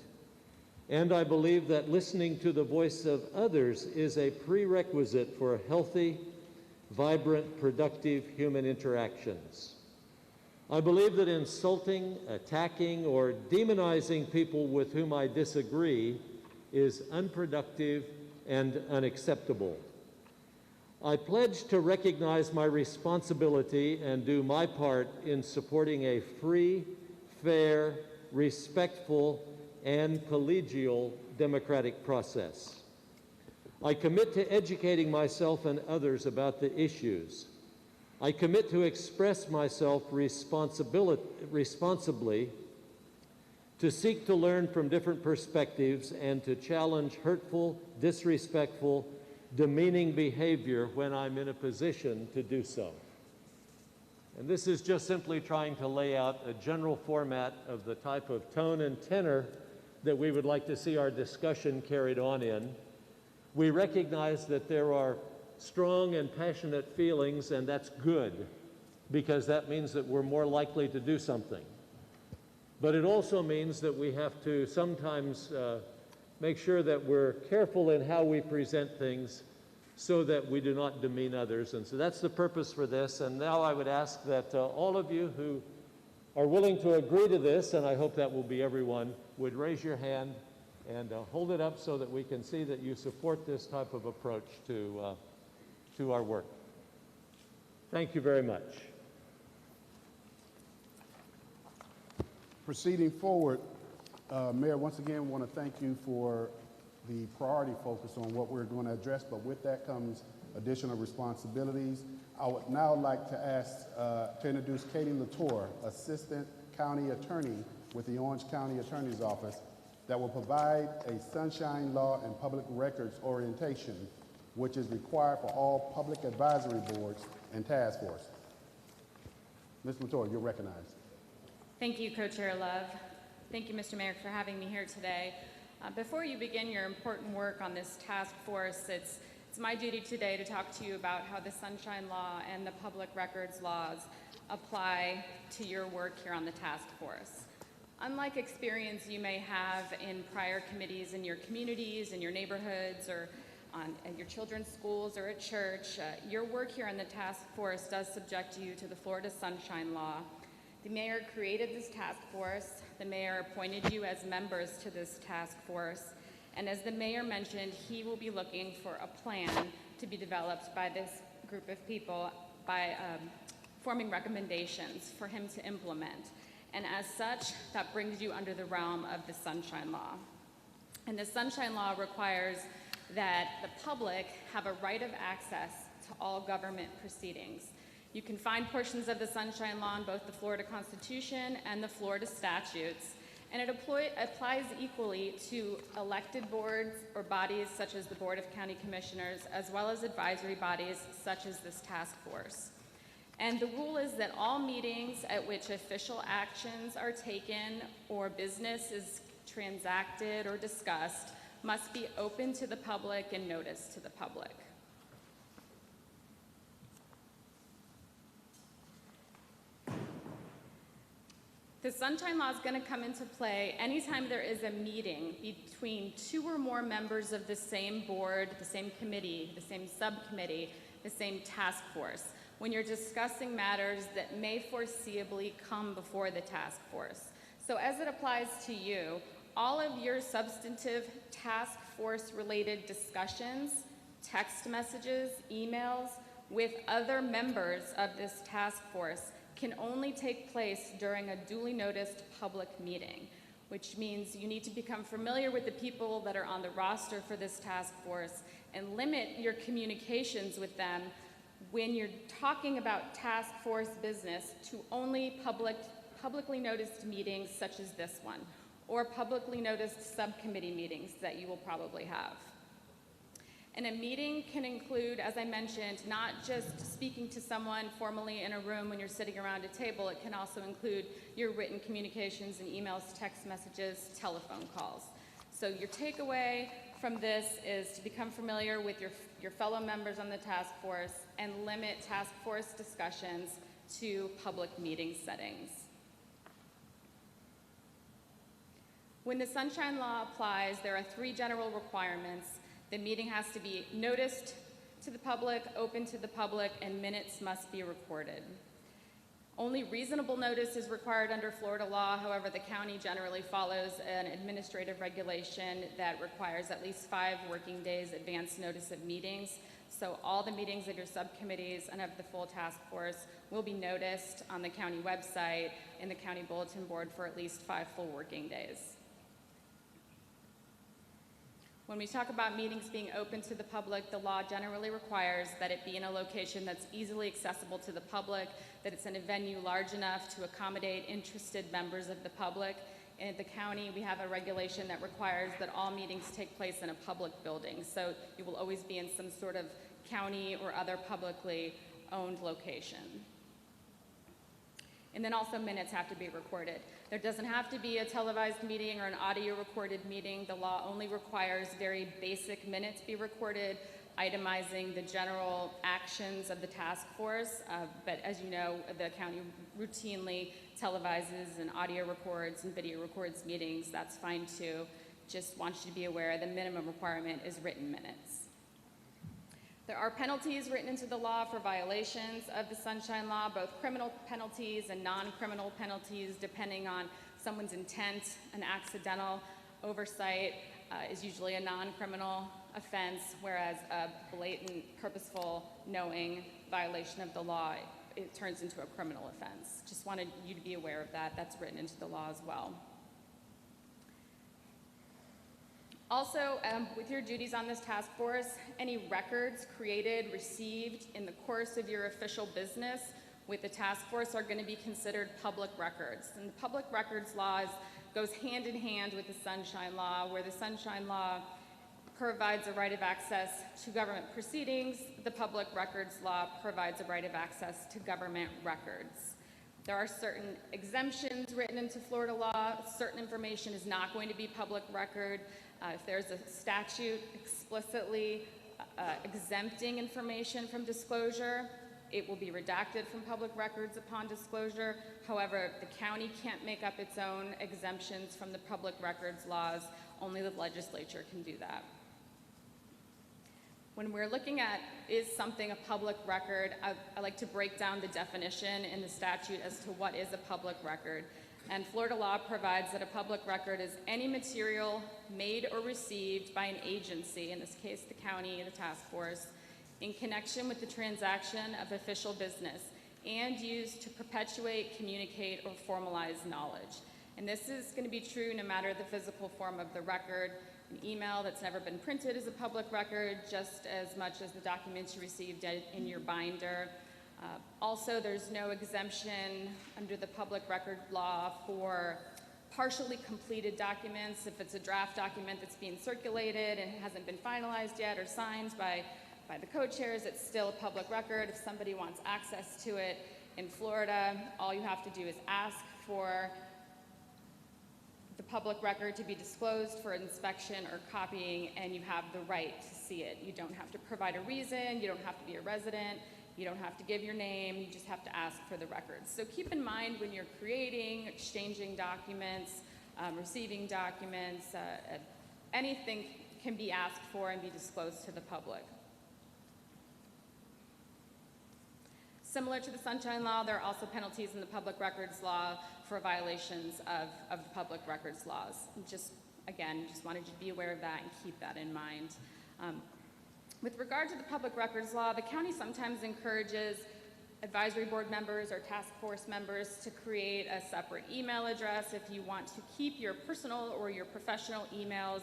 and I believe that listening to the voice of others is a prerequisite for healthy, vibrant, productive human interactions. I believe that insulting, attacking, or demonizing people with whom I disagree is unproductive and unacceptable. I pledge to recognize my responsibility and do my part in supporting a free, fair, respectful, and collegial democratic process. I commit to educating myself and others about the issues. I commit to express myself responsibly to seek to learn from different perspectives and to challenge hurtful, disrespectful, demeaning behavior when I'm in a position to do so. And this is just simply trying to lay out a general format of the type of tone and tenor that we would like to see our discussion carried on in. We recognize that there are strong and passionate feelings, and that's good, because that means that we're more likely to do something. But it also means that we have to sometimes make sure that we're careful in how we present things so that we do not demean others. And so that's the purpose for this. And now I would ask that all of you who are willing to agree to this, and I hope that will be everyone, would raise your hand and hold it up so that we can see that you support this type of approach to our work. Thank you very much. Proceeding forward, Mayor, once again, want to thank you for the priority focus on what we're going to address, but with that comes additional responsibilities. I would now like to ask to introduce Katie Latour, Assistant County Attorney with the Orange County Attorney's Office, that will provide a sunshine law and public records orientation, which is required for all public advisory boards and task force. Ms. Latour, you're recognized. Thank you, Co-Chair Love. Thank you, Mr. Mayor, for having me here today. Before you begin your important work on this task force, it's my duty today to talk to you about how the Sunshine Law and the public records laws apply to your work here on the task force. Unlike experience you may have in prior committees in your communities, in your neighborhoods, or at your children's schools or at church, your work here on the task force does subject you to the Florida Sunshine Law. The mayor created this task force. The mayor appointed you as members to this task force. And as the mayor mentioned, he will be looking for a plan to be developed by this group of people by forming recommendations for him to implement. And as such, that brings you under the realm of the Sunshine Law. And the Sunshine Law requires that the public have a right of access to all government proceedings. You can find portions of the Sunshine Law in both the Florida Constitution and the Florida statutes, and it applies equally to elected boards or bodies such as the Board of County Commissioners, as well as advisory bodies such as this task force. And the rule is that all meetings at which official actions are taken or business is transacted or discussed must be open to the public and noticed to the public. The Sunshine Law is going to come into play anytime there is a meeting between two or more members of the same board, the same committee, the same subcommittee, the same task force, when you're discussing matters that may foreseeably come before the task force. So as it applies to you, all of your substantive task force related discussions, text messages, emails with other members of this task force can only take place during a duly noticed public meeting, which means you need to become familiar with the people that are on the roster for this task force and limit your communications with them when you're talking about task force business to only publicly noticed meetings such as this one, or publicly noticed subcommittee meetings that you will probably have. And a meeting can include, as I mentioned, not just speaking to someone formally in a room when you're sitting around a table. It can also include your written communications and emails, text messages, telephone calls. So your takeaway from this is to become familiar with your fellow members on the task force and limit task force discussions to public meeting settings. When the Sunshine Law applies, there are 3 general requirements. The meeting has to be noticed to the public, open to the public, and minutes must be recorded. Only reasonable notice is required under Florida law. However, the county generally follows an administrative regulation that requires at least 5 working days advance notice of meetings. So all the meetings of your subcommittees and of the full task force will be noticed on the county website in the county bulletin board for at least 5 full working days. When we talk about meetings being open to the public, the law generally requires that it be in a location that's easily accessible to the public, that it's in a venue large enough to accommodate interested members of the public. in the county, we have a regulation that requires that all meetings take place in a public building. So you will always be in some sort of county or other publicly owned location. And then also minutes have to be recorded. There doesn't have to be a televised meeting or an audio recorded meeting. The law only requires very basic minutes be recorded, itemizing the general actions of the task force. But as you know, the county routinely televises and audio records and video records meetings. That's fine too. Just want you to be aware the minimum requirement is written minutes. There are penalties written into the law for violations of the Sunshine Law, both criminal penalties and non-criminal penalties, depending on someone's intent. An accidental oversight is usually a non-criminal offense, whereas a blatant, purposeful, knowing violation of the law, it turns into a criminal offense. Just wanted you to be aware of that. That's written into the law as well. Also, with your duties on this task force, any records created, received in the course of your official business with the task force are going to be considered public records. And the public records laws goes hand in hand with the Sunshine Law, where the Sunshine Law provides a right of access to government proceedings. The public records law provides a right of access to government records. There are certain exemptions written into Florida law. Certain information is not going to be public record. If there's a statute explicitly exempting information from disclosure, it will be redacted from public records upon disclosure. However, the county can't make up its own exemptions from the public records laws. Only the legislature can do that. When we're looking at is something a public record, I like to break down the definition in the statute as to what is a public record. And Florida law provides that a public record is any material made or received by an agency, in this case the county, the task force, in connection with the transaction of official business and used to perpetuate, communicate, or formalize knowledge. And this is going to be true no matter the physical form of the record. An email that's never been printed is a public record, just as much as the documents you received in your binder. Also, there's no exemption under the public record law for partially completed documents. If it's a draft document that's being circulated and hasn't been finalized yet or signed by the co-chairs, it's still a public record. If somebody wants access to it in Florida, all you have to do is ask for the public record to be disclosed for inspection or copying, and you have the right to see it. You don't have to provide a reason, you don't have to be a resident, you don't have to give your name, you just have to ask for the records. So keep in mind when you're creating, exchanging documents, receiving documents, anything can be asked for and be disclosed to the public. Similar to the Sunshine Law, there are also penalties in the public records law for violations of the public records laws. Just wanted you to be aware of that and keep that in mind. With regard to the public records law, the county sometimes encourages advisory board members or task force members to create a separate email address if you want to keep your personal or your professional emails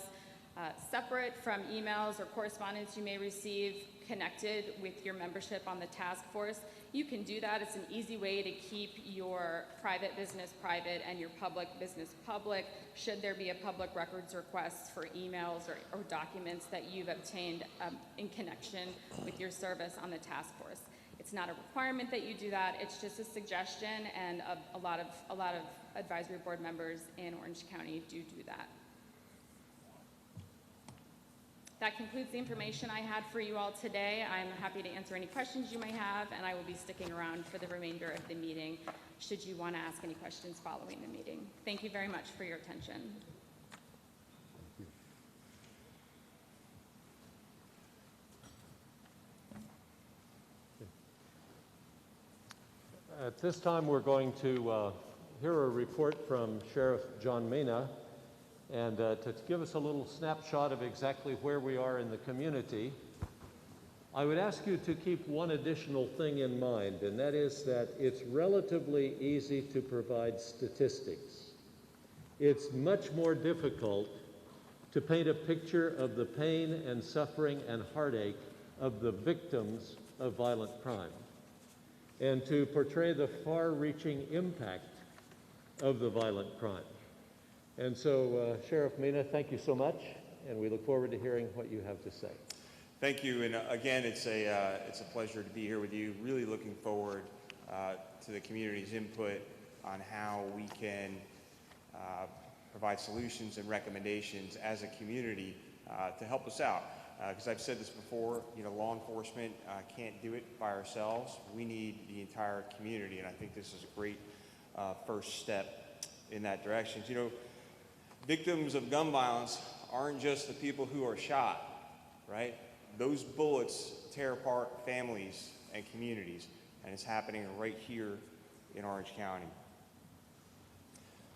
separate from emails or correspondence you may receive connected with your membership on the task force. You can do that. It's an easy way to keep your private business private and your public business public, should there be a public records request for emails or documents that you've obtained in connection with your service on the task force. It's not a requirement that you do that. It's just a suggestion, and a lot of advisory board members in Orange County do that. That concludes the information I had for you all today. I'm happy to answer any questions you may have, and I will be sticking around for the remainder of the meeting should you want to ask any questions following the meeting. Thank you very much for your attention. At this time, we're going to hear a report from Sheriff John Mena, and to give us a little snapshot of exactly where we are in the community. I would ask you to keep one additional thing in mind, and that is that it's relatively easy to provide statistics. It's much more difficult to paint a picture of the pain and suffering and heartache of the victims of violent crime, and to portray the far-reaching impact of the violent crime. And so, Sheriff Mina, thank you so much, and we look forward to hearing what you have to say. Thank you, and again, it's a pleasure to be here with you. Really looking forward to the community's input on how we can provide solutions and recommendations as a community to help us out. Because I've said this before, law enforcement can't do it by ourselves. We need the entire community, and I think this is a great first step in that direction. Victims of gun violence aren't just the people who are shot, right? Those bullets tear apart families and communities, and it's happening right here in Orange County.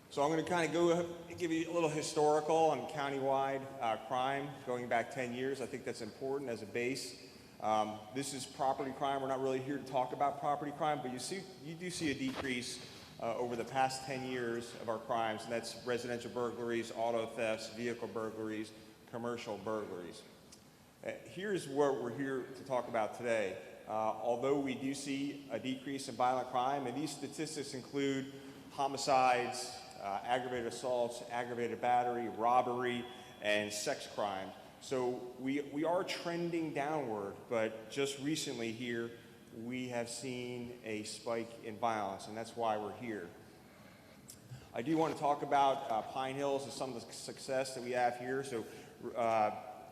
So I'm going to kind of give you a little historical on countywide crime going back 10 years. I think that's important as a base. This is property crime. We're not really here to talk about property crime, but you do see a decrease over the past 10 years of our crimes, and that's residential burglaries, auto thefts, vehicle burglaries, commercial burglaries. Here's what we're here to talk about today. Although we do see a decrease in violent crime, and these statistics include homicides, aggravated assaults, aggravated battery, robbery, and sex crimes. So we are trending downward, but just recently here, we have seen a spike in violence, and that's why we're here. I do want to talk about Pine Hills and some of the success that we have here. So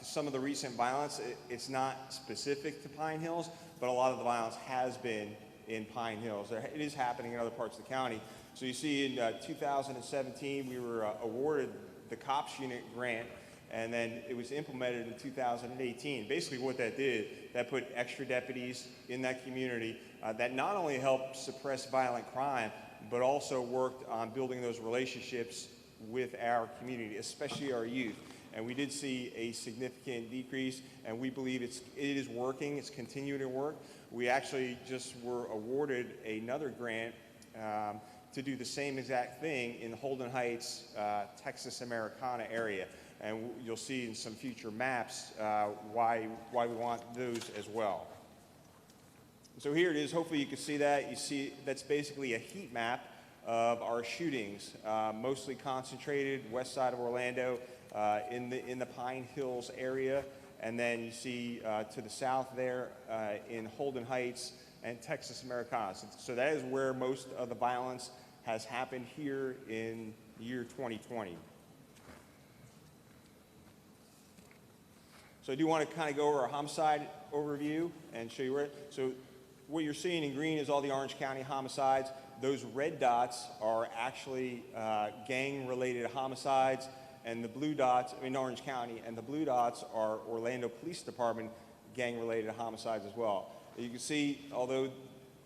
some of the recent violence, it's not specific to Pine Hills, but a lot of the violence has been in Pine Hills. It is happening in other parts of the county. So you see in 2017, we were awarded the COPS unit grant, and then it was implemented in 2018. Basically what that did, that put extra deputies in that community that not only helped suppress violent crime, but also worked on building those relationships with our community, especially our youth. And we did see a significant decrease, and we believe it is working, it's continuing to work. We actually just were awarded another grant to do the same exact thing in the Holden Heights, Texas Americana area. And you'll see in some future maps why we want those as well. So here it is. Hopefully you can see that. You see that's basically a heat map of our shootings, mostly concentrated west side of Orlando in the Pine Hills area. And then you see to the south there in Holden Heights and Texas Americana. So that is where most of the violence has happened here in the year 2020. So I do want to kind of go over our homicide overview and show you where. So what you're seeing in green is all the Orange County homicides. Those red dots are actually gang-related homicides, and the blue dots in Orange County, and the blue dots are Orlando Police Department gang-related homicides as well. You can see, although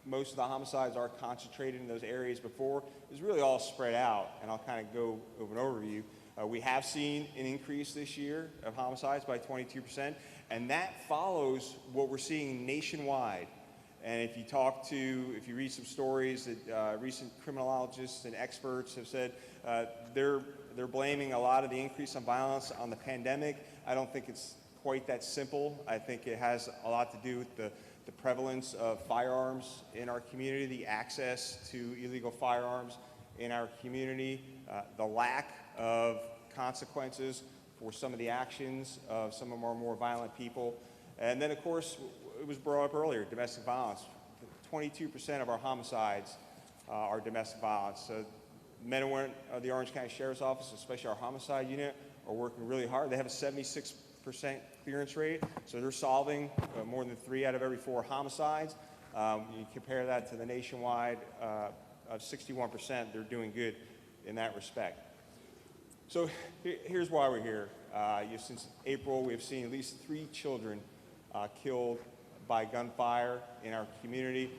most of the homicides are concentrated in those areas before, it's really all spread out, and I'll kind of go over an overview. We have seen an increase this year of homicides by 22%, and that follows what we're seeing nationwide. And if you read some stories that recent criminologists and experts have said, they're blaming a lot of the increase in violence on the pandemic. I don't think it's quite that simple. I think it has a lot to do with the prevalence of firearms in our community, the access to illegal firearms in our community, the lack of consequences for some of the actions of some of our more violent people. And then, of course, it was brought up earlier, domestic violence. 22% of our homicides are domestic violence. So men and women of the Orange County Sheriff's Office, especially our homicide unit, are working really hard. They have a 76% clearance rate, so they're solving more than 3 out of every 4 homicides. You compare that to the nationwide of 61%, they're doing good in that respect. So here's why we're here. Since April, we've seen at least 3 children killed by gunfire in our community,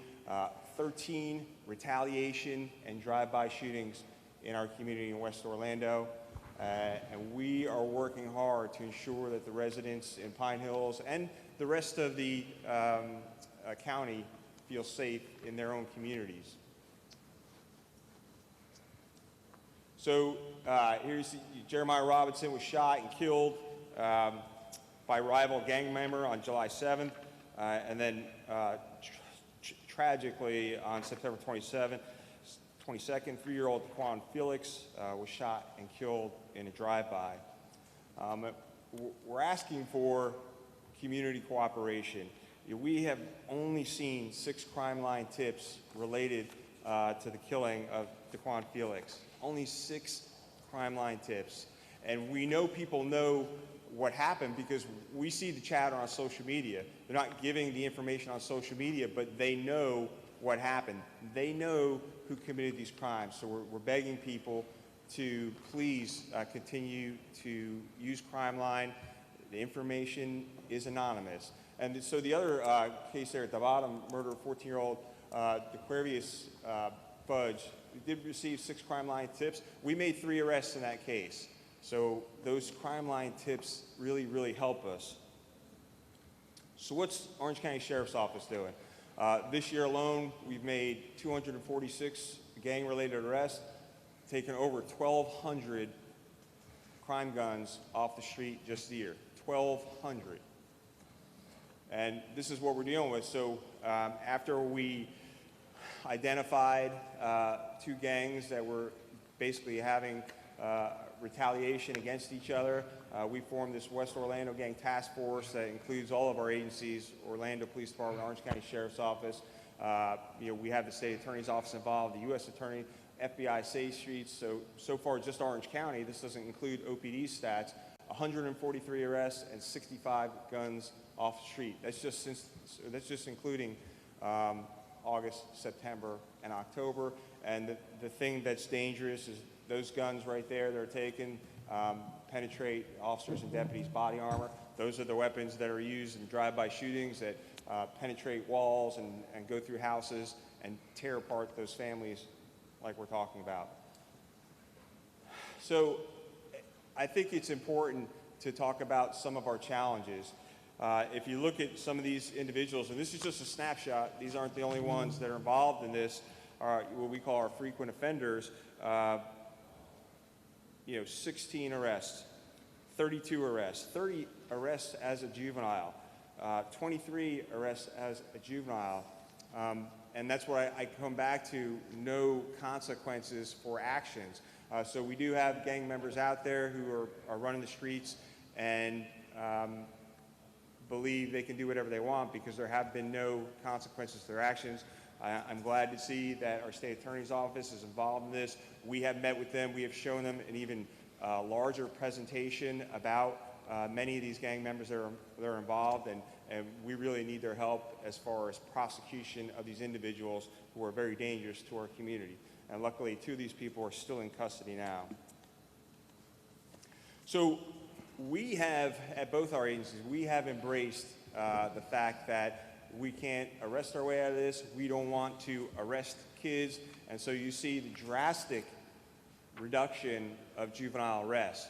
13 retaliation and drive-by shootings in our community in West Orlando. And we are working hard to ensure that the residents in Pine Hills and the rest of the county feel safe in their own communities. So here's Jeremiah Robinson was shot and killed by a rival gang member on July 7th, and then tragically on September 27th, 22nd, 3-year-old Daquan Felix was shot and killed in a drive-by. We're asking for community cooperation. We have only seen 6 crime line tips related to the killing of Daquan Felix. Only 6 crime line tips. And we know people know what happened because we see the chatter on social media. They're not giving the information on social media, but they know what happened. They know who committed these crimes. So we're begging people to please continue to use Crime Line. The information is anonymous. And so the other case there at the bottom, murder of 14-year-old Aquarius Fudge, did receive 6 Crime Line tips. We made 3 arrests in that case. So those Crime Line tips really, really help us. So what's Orange County Sheriff's Office doing? This year alone, we've made 246 gang-related arrests, taken over 1,200 crime guns off the street just this year. 1,200. And this is what we're dealing with. So after we identified 2 gangs that were basically having retaliation against each other, we formed this West Orlando Gang Task Force that includes all of our agencies, Orlando Police Department, Orange County Sheriff's Office. We have the State Attorney's Office involved, the U.S. Attorney, FBI Safe Streets. So far, just Orange County, this doesn't include OPD stats, 143 arrests and 65 guns off the street. That's just including August, September, and October. And the thing that's dangerous is those guns right there that are taken penetrate officers and deputies' body armor. Those are the weapons that are used in drive-by shootings that penetrate walls and go through houses and tear apart those families like we're talking about. So I think it's important to talk about some of our challenges. If you look at some of these individuals, and this is just a snapshot, these aren't the only ones that are involved in this, what we call our frequent offenders. 16 arrests, 32 arrests, 30 arrests as a juvenile, 23 arrests as a juvenile. And that's what I come back to, no consequences for actions. So we do have gang members out there who are running the streets and believe they can do whatever they want because there have been no consequences to their actions. I'm glad to see that our state attorney's office is involved in this. We have met with them. We have shown them an even larger presentation about many of these gang members that are involved, and we really need their help as far as prosecution of these individuals who are very dangerous to our community. And luckily, 2 of these people are still in custody now. So we have, at both our agencies, we have embraced the fact that we can't arrest our way out of this. We don't want to arrest kids. And so you see the drastic reduction of juvenile arrests.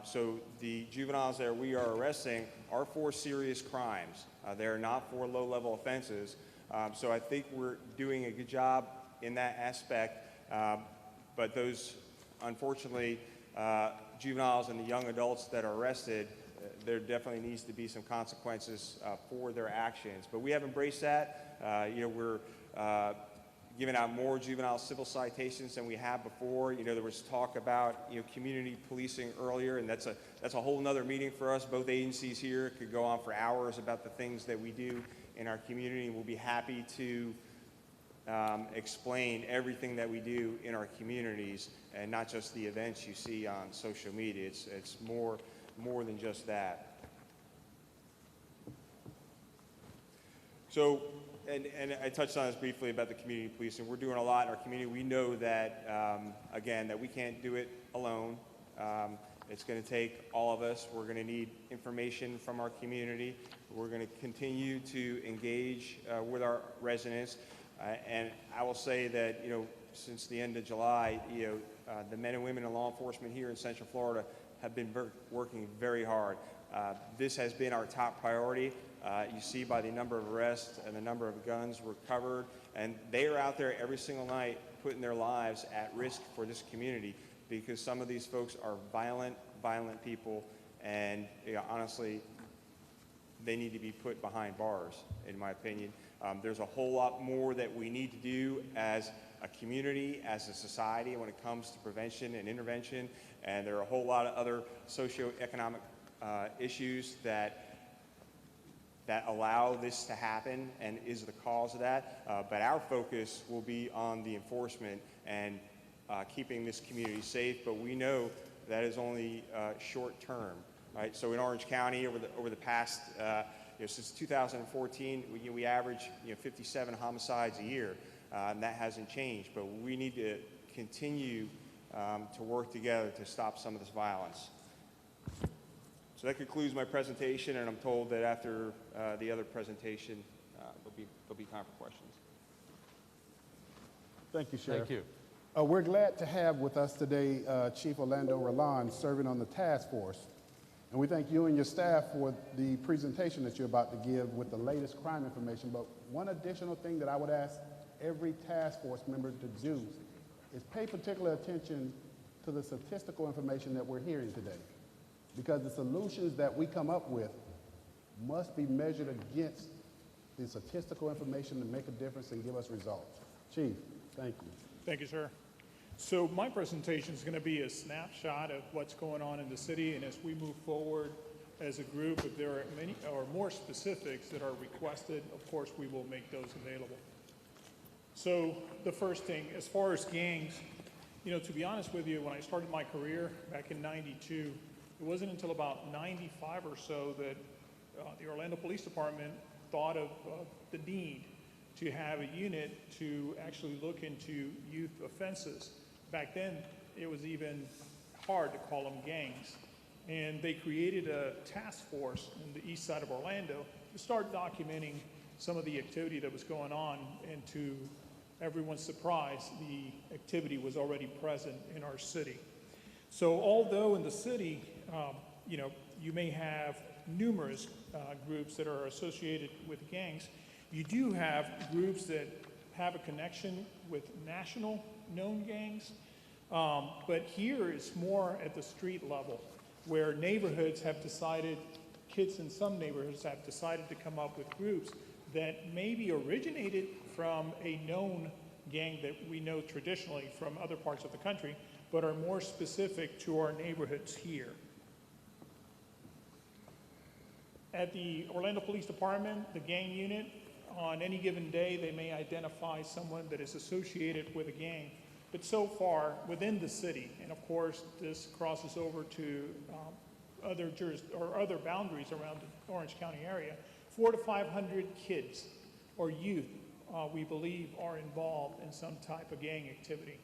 So the juveniles that we are arresting are for serious crimes. They're not for low-level offenses. So I think we're doing a good job in that aspect. But those, unfortunately, juveniles and the young adults that are arrested, there definitely needs to be some consequences for their actions. But we have embraced that. We're giving out more juvenile civil citations than we have before. There was talk about community policing earlier, and that's a whole nother meeting for us. Both agencies here could go on for hours about the things that we do in our community. We'll be happy to explain everything that we do in our communities, and not just the events you see on social media. It's more than just that. So, and I touched on this briefly about the community policing. We're doing a lot in our community. We know that, again, that we can't do it alone. It's going to take all of us. We're going to need information from our community. We're going to continue to engage with our residents. And I will say that, since the end of July, the men and women in law enforcement here in Central Florida have been working very hard. This has been our top priority. You see by the number of arrests and the number of guns recovered, and they are out there every single night putting their lives at risk for this community because some of these folks are violent people, and honestly, they need to be put behind bars, in my opinion. There's a whole lot more that we need to do as a community, as a society, when it comes to prevention and intervention. And there are a whole lot of other socioeconomic issues that allow this to happen and is the cause of that. But our focus will be on the enforcement and keeping this community safe. But we know that is only short term, right? So in Orange County, over the past, since 2014, we average 57 homicides a year, and that hasn't changed. But we need to continue to work together to stop some of this violence. So that concludes my presentation, and I'm told that after the other presentation, there'll be time for questions. Thank you, Sheriff. Thank you. We're glad to have with us today Chief Orlando Rolland, serving on the task force. And we thank you and your staff for the presentation that you're about to give with the latest crime information. But one additional thing that I would ask every task force member to do is pay particular attention to the statistical information that we're hearing today, because the solutions that we come up with must be measured against the statistical information to make a difference and give us results. Chief, thank you. Thank you, sir. So my presentation is going to be a snapshot of what's going on in the city, and as we move forward as a group, if there are many or more specifics that are requested, of course we will make those available. So the first thing, as far as gangs, to be honest with you, when I started my career back in '92, it wasn't until about 95 or so that the Orlando Police Department thought of the need to have a unit to actually look into youth offenses. Back then, it was even hard to call them gangs. And they created a task force in the east side of Orlando to start documenting some of the activity that was going on. And to everyone's surprise, the activity was already present in our city. So although in the city, you may have numerous groups that are associated with gangs, you do have groups that have a connection with national known gangs, but here it's more at the street level, where neighborhoods have decided, kids in some neighborhoods have decided to come up with groups that maybe originated from a known gang that we know traditionally from other parts of the country, but are more specific to our neighborhoods here. At the Orlando Police Department, the gang unit, on any given day, they may identify someone that is associated with a gang. But so far, within the city, and of course, this crosses over to other boundaries around the Orange County area, 400 to 500 kids or youth, we believe, are involved in some type of gang activity.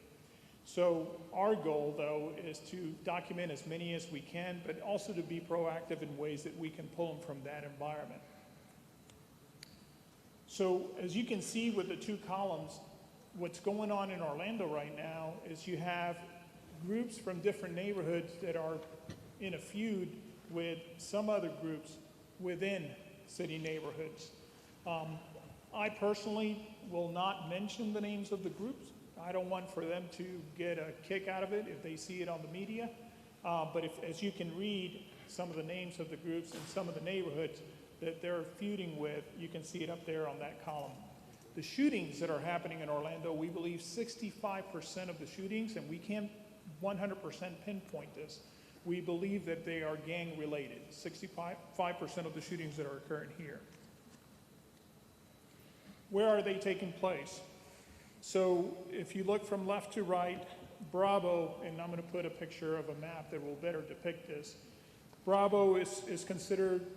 So our goal, though, is to document as many as we can, but also to be proactive in ways that we can pull them from that environment. So as you can see with the two columns, what's going on in Orlando right now is you have groups from different neighborhoods that are in a feud with some other groups within city neighborhoods. I personally will not mention the names of the groups. I don't want for them to get a kick out of it if they see it on the media. But as you can read some of the names of the groups and some of the neighborhoods that they're feuding with, you can see it up there on that column. The shootings that are happening in Orlando, we believe 65% of the shootings, and we can't 100% pinpoint this, we believe that they are gang related, 65% of the shootings that are occurring here. Where are they taking place? So if you look from left to right, Bravo, and I'm going to put a picture of a map that will better depict this. Bravo is considered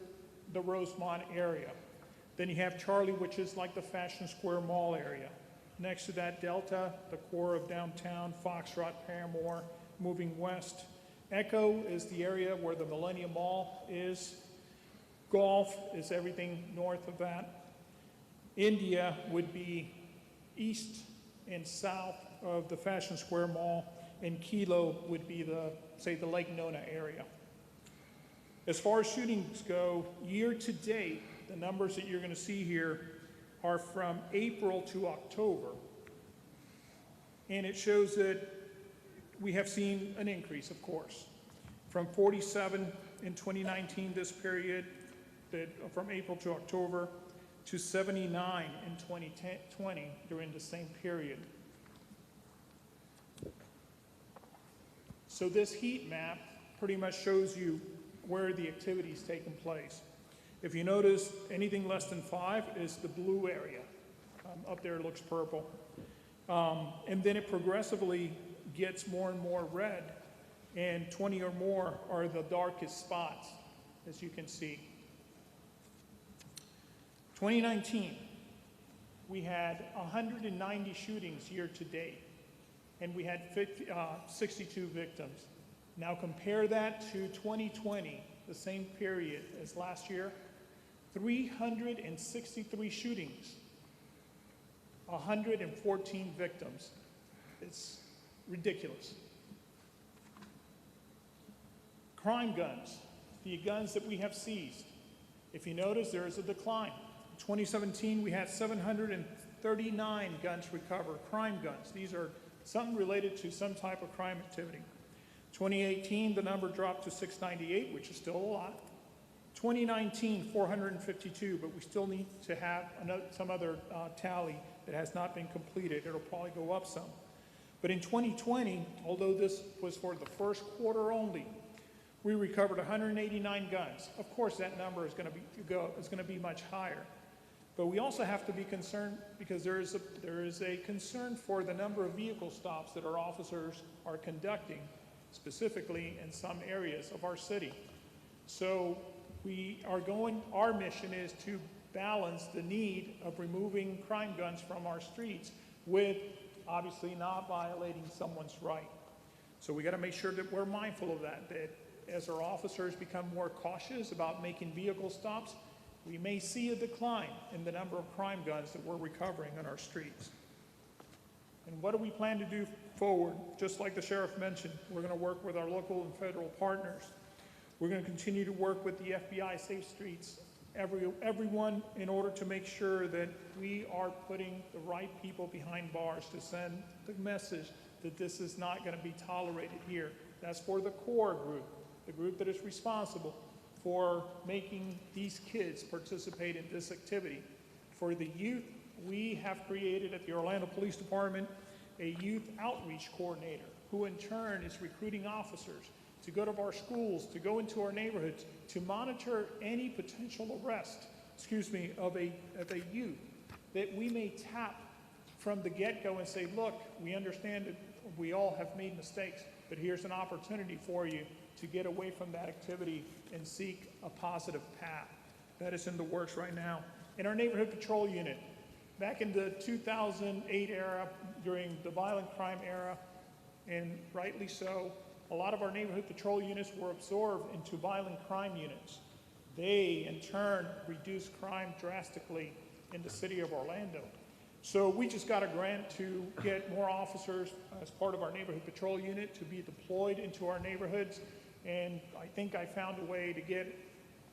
the Rosemont area. Then you have Charlie, which is like the Fashion Square Mall area. Next to that, Delta, the core of downtown, Foxtrot, Paramore, moving west. Echo is the area where the Millennium Mall is. Gulf is everything north of that. India would be east and south of the Fashion Square Mall, and Kilo would be the Lake Nona area. As far as shootings go, year to date, the numbers that you're going to see here are from April to October. And it shows that we have seen an increase, of course, from 47 in 2019, this period, from April to October, to 79 in 2020 during the same period. So this heat map pretty much shows you where the activity is taking place. If you notice, anything less than 5 is the blue area. Up there it looks purple. And then it progressively gets more and more red, and 20 or more are the darkest spots, as you can see. 2019, we had 190 shootings year to date, and we had 62 victims. Now compare that to 2020, the same period as last year, 363 shootings, 114 victims. It's ridiculous. Crime guns, the guns that we have seized. If you notice, there is a decline. In 2017, we had 739 guns recovered, crime guns. These are something related to some type of crime activity. 2018, the number dropped to 698, which is still a lot. 2019, 452, but we still need to have some other tally that has not been completed. It'll probably go up some. But in 2020, although this was for the first quarter only, we recovered 189 guns. Of course, that number is going to be much higher. But we also have to be concerned because there is a concern for the number of vehicle stops that our officers are conducting, specifically in some areas of our city. So our mission is to balance the need of removing crime guns from our streets with obviously not violating someone's right. So we got to make sure that we're mindful of that as our officers become more cautious about making vehicle stops, we may see a decline in the number of crime guns that we're recovering on our streets. And what do we plan to do forward? Just like the sheriff mentioned, we're going to work with our local and federal partners. We're going to continue to work with the FBI Safe Streets, everyone, in order to make sure that we are putting the right people behind bars to send the message that this is not going to be tolerated here. That's for the core group, the group that is responsible for making these kids participate in this activity. For the youth, we have created at the Orlando Police Department a youth outreach coordinator who in turn is recruiting officers to go to our schools, to go into our neighborhoods, to monitor any potential arrest, of a youth that we may tap from the get-go and say, look, we understand that we all have made mistakes, but here's an opportunity for you to get away from that activity and seek a positive path. That is in the works right now. In our neighborhood patrol unit, back in the 2008 era, during the violent crime era, and rightly so, a lot of our neighborhood patrol units were absorbed into violent crime units. They, in turn, reduced crime drastically in the city of Orlando. So we just got a grant to get more officers as part of our neighborhood patrol unit to be deployed into our neighborhoods. And I think I found a way to get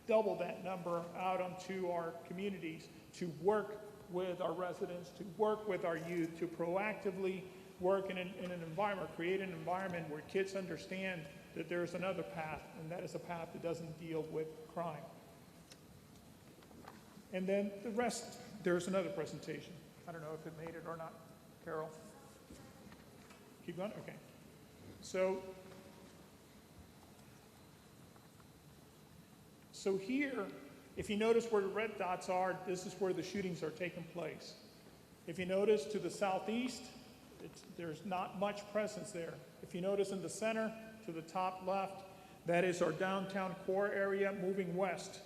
double that number out onto our communities to work with our residents, to work with our youth, to proactively work in an environment, create an environment where kids understand that there's another path, and that is a path that doesn't deal with crime. And then the rest, there's another presentation. I don't know if it made it or not. Carol? Keep going? Okay. So here, if you notice where the red dots are, this is where the shootings are taking place. If you notice to the southeast, there's not much presence there. If you notice in the center, to the top left, that is our downtown core area moving west.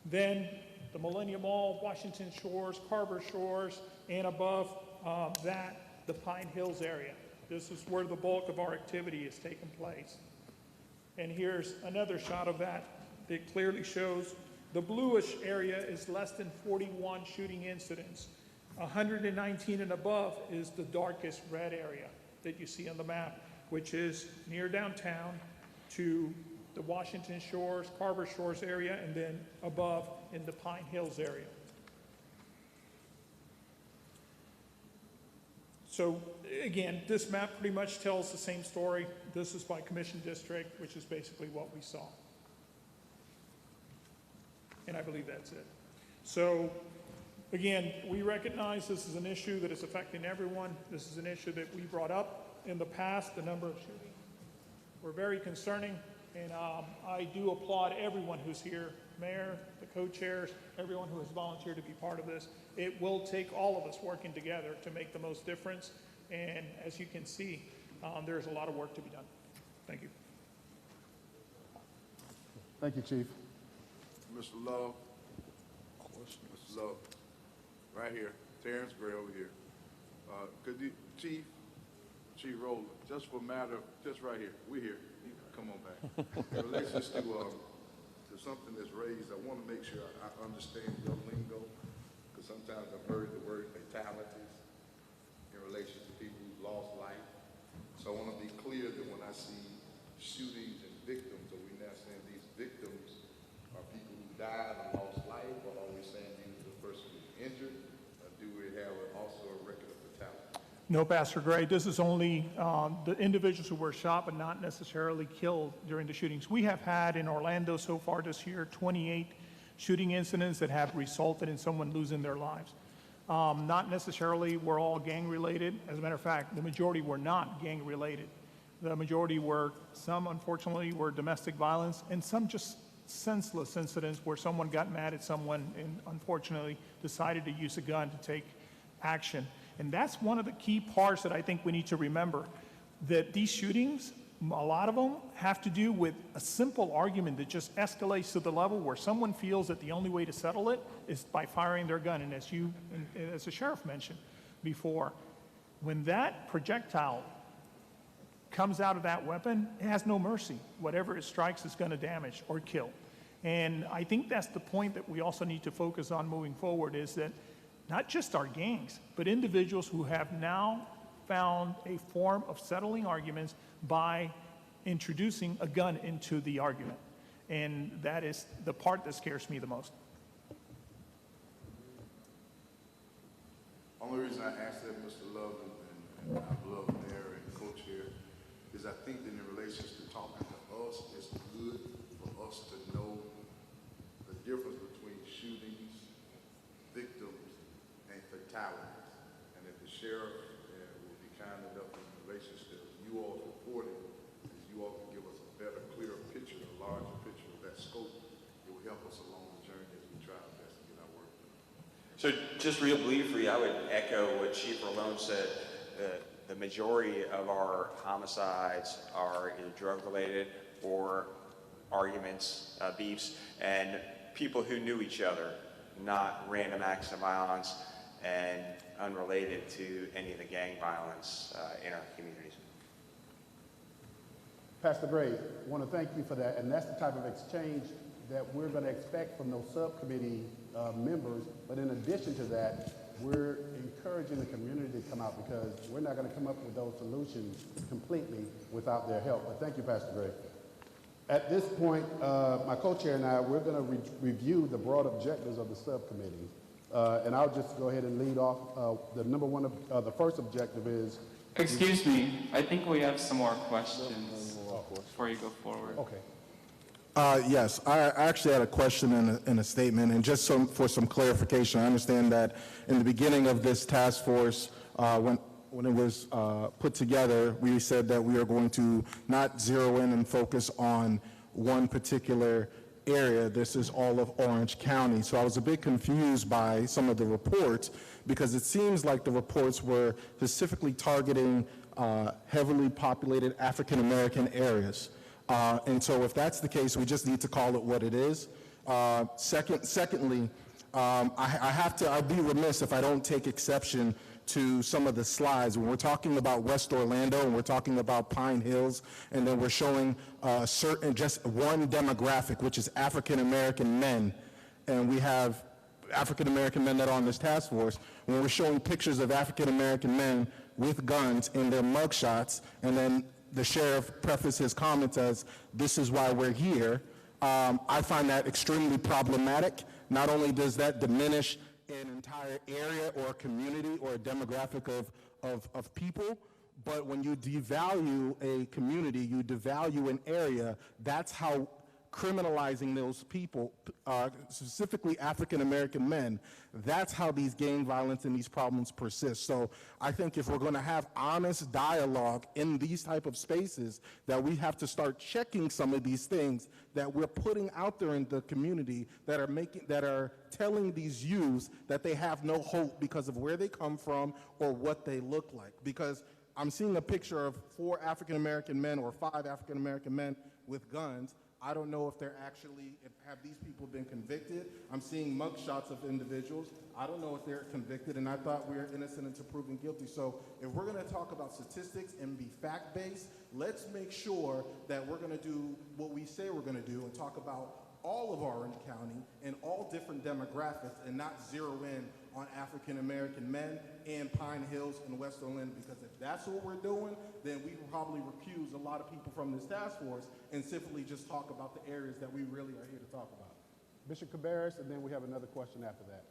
Then the Millennium Mall, Washington Shores, Carver Shores, and above that, the Pine Hills area. This is where the bulk of our activity is taking place. And here's another shot of that that clearly shows the bluish area is less than 41 shooting incidents. 119 and above is the darkest red area that you see on the map, which is near downtown to the Washington Shores, Carver Shores area, and then above in the Pine Hills area. So again, this map pretty much tells the same story. This is by commission district, which is basically what we saw. And I believe that's it. So again, we recognize this is an issue that is affecting everyone. This is an issue that we brought up in the past, the number of shootings. were very concerning, and I do applaud everyone who's here, Mayor, the co-chairs, everyone who has volunteered to be part of this. It will take all of us working together to make the most difference, and as you can see, there's a lot of work to be done. Thank you. Thank you, Chief. Mr. Love, Mr. Love, right here, Terrence Gray over here. Could you, Chief Rowland, just for a matter of, just right here, we're here, you can come on back. In relation to something that's raised, I want to make sure I understand your lingo, because sometimes I've heard the word fatalities in relation to people who've lost life. So I want to be clear that when I see shootings and victims, are we now saying these victims are people who died and lost life, or are we saying these are the person who's injured, or do we have also a record of fatality? No, Pastor Gray, this is only the individuals who were shot but not necessarily killed during the shootings. We have had in Orlando so far this year 28 shooting incidents that have resulted in someone losing their lives. Not necessarily were all gang related. As a matter of fact, the majority were not gang related. The majority were, some unfortunately were domestic violence, and some just senseless incidents where someone got mad at someone and unfortunately decided to use a gun to take action. And that's one of the key parts that I think we need to remember, that these shootings, a lot of them have to do with a simple argument that just escalates to the level where someone feels that the only way to settle it is by firing their gun. And as the sheriff mentioned before, when that projectile comes out of that weapon, it has no mercy. Whatever it strikes is going to damage or kill. And I think that's the point that we also need to focus on moving forward, is that not just our gangs, but individuals who have now found a form of settling arguments by introducing a gun into the argument. And that is the part that scares me the most. Only reason I asked that, Mr. Love, and I love Mayor and co-chair, is I think that in relation to talking to us, it's good for us to know the difference between shootings, victims, and fatalities. And if the sheriff will be kind enough in relation to you all's reporting, as you all can give us a better, clearer picture, a larger picture of that scope, it will help us along the journey as we try our best to get our work done. So just real briefly, I would echo what Chief Rolone said. The majority of our homicides are either drug-related or arguments, beefs, and people who knew each other, not random acts of violence and unrelated to any of the gang violence in our communities. Pastor Gray, I want to thank you for that, and that's the type of exchange that we're going to expect from those subcommittee members. But in addition to that, we're encouraging the community to come out, because we're not going to come up with those solutions completely without their help. But thank you, Pastor Gray. At this point, my co-chair and I, we're going to review the broad objectives of the subcommittee. And I'll just go ahead and lead off. The first objective is... Excuse me, I think we have some more questions before you go forward. Okay. Yes, I actually had a question and a statement, and just for some clarification. I understand that in the beginning of this task force, when it was put together, we said that we are going to not zero in and focus on one particular area. This is all of Orange County. So I was a bit confused by some of the reports, because it seems like the reports were specifically targeting heavily populated African-American areas. And so if that's the case, we just need to call it what it is. Secondly, I'd be remiss if I don't take exception to some of the slides. When we're talking about West Orlando and we're talking about Pine Hills, and then we're showing just one demographic, which is African-American men, and we have African-American men that are on this task force, when we're showing pictures of African-American men with guns in their mugshots, and then the sheriff prefaced his comments as, "This is why we're here," I find that extremely problematic. Not only does that diminish an entire area or a community or a demographic of people, but when you devalue a community, you devalue an area. That's how criminalizing those people, specifically African-American men. That's how these gang violence and these problems persist. So I think if we're going to have honest dialogue in these type of spaces, that we have to start checking some of these things that we're putting out there in the community that are telling these youths that they have no hope because of where they come from or what they look like. Because I'm seeing a picture of 4 African-American men or 5 African-American men with guns. I don't know if have these people been convicted? I'm seeing mugshots of individuals. I don't know if they're convicted, and I thought we were innocent until proven guilty. So if we're gonna talk about statistics and be fact-based, let's make sure that we're gonna do what we say we're gonna do and talk about all of Orange County and all different demographics and not zero in on African-American men and Pine Hills and West Orlando, because if that's what we're doing, then we will probably recuse a lot of people from this task force and simply just talk about the areas that we really are here to talk about. Bishop Cabarrus, and then we have another question after that.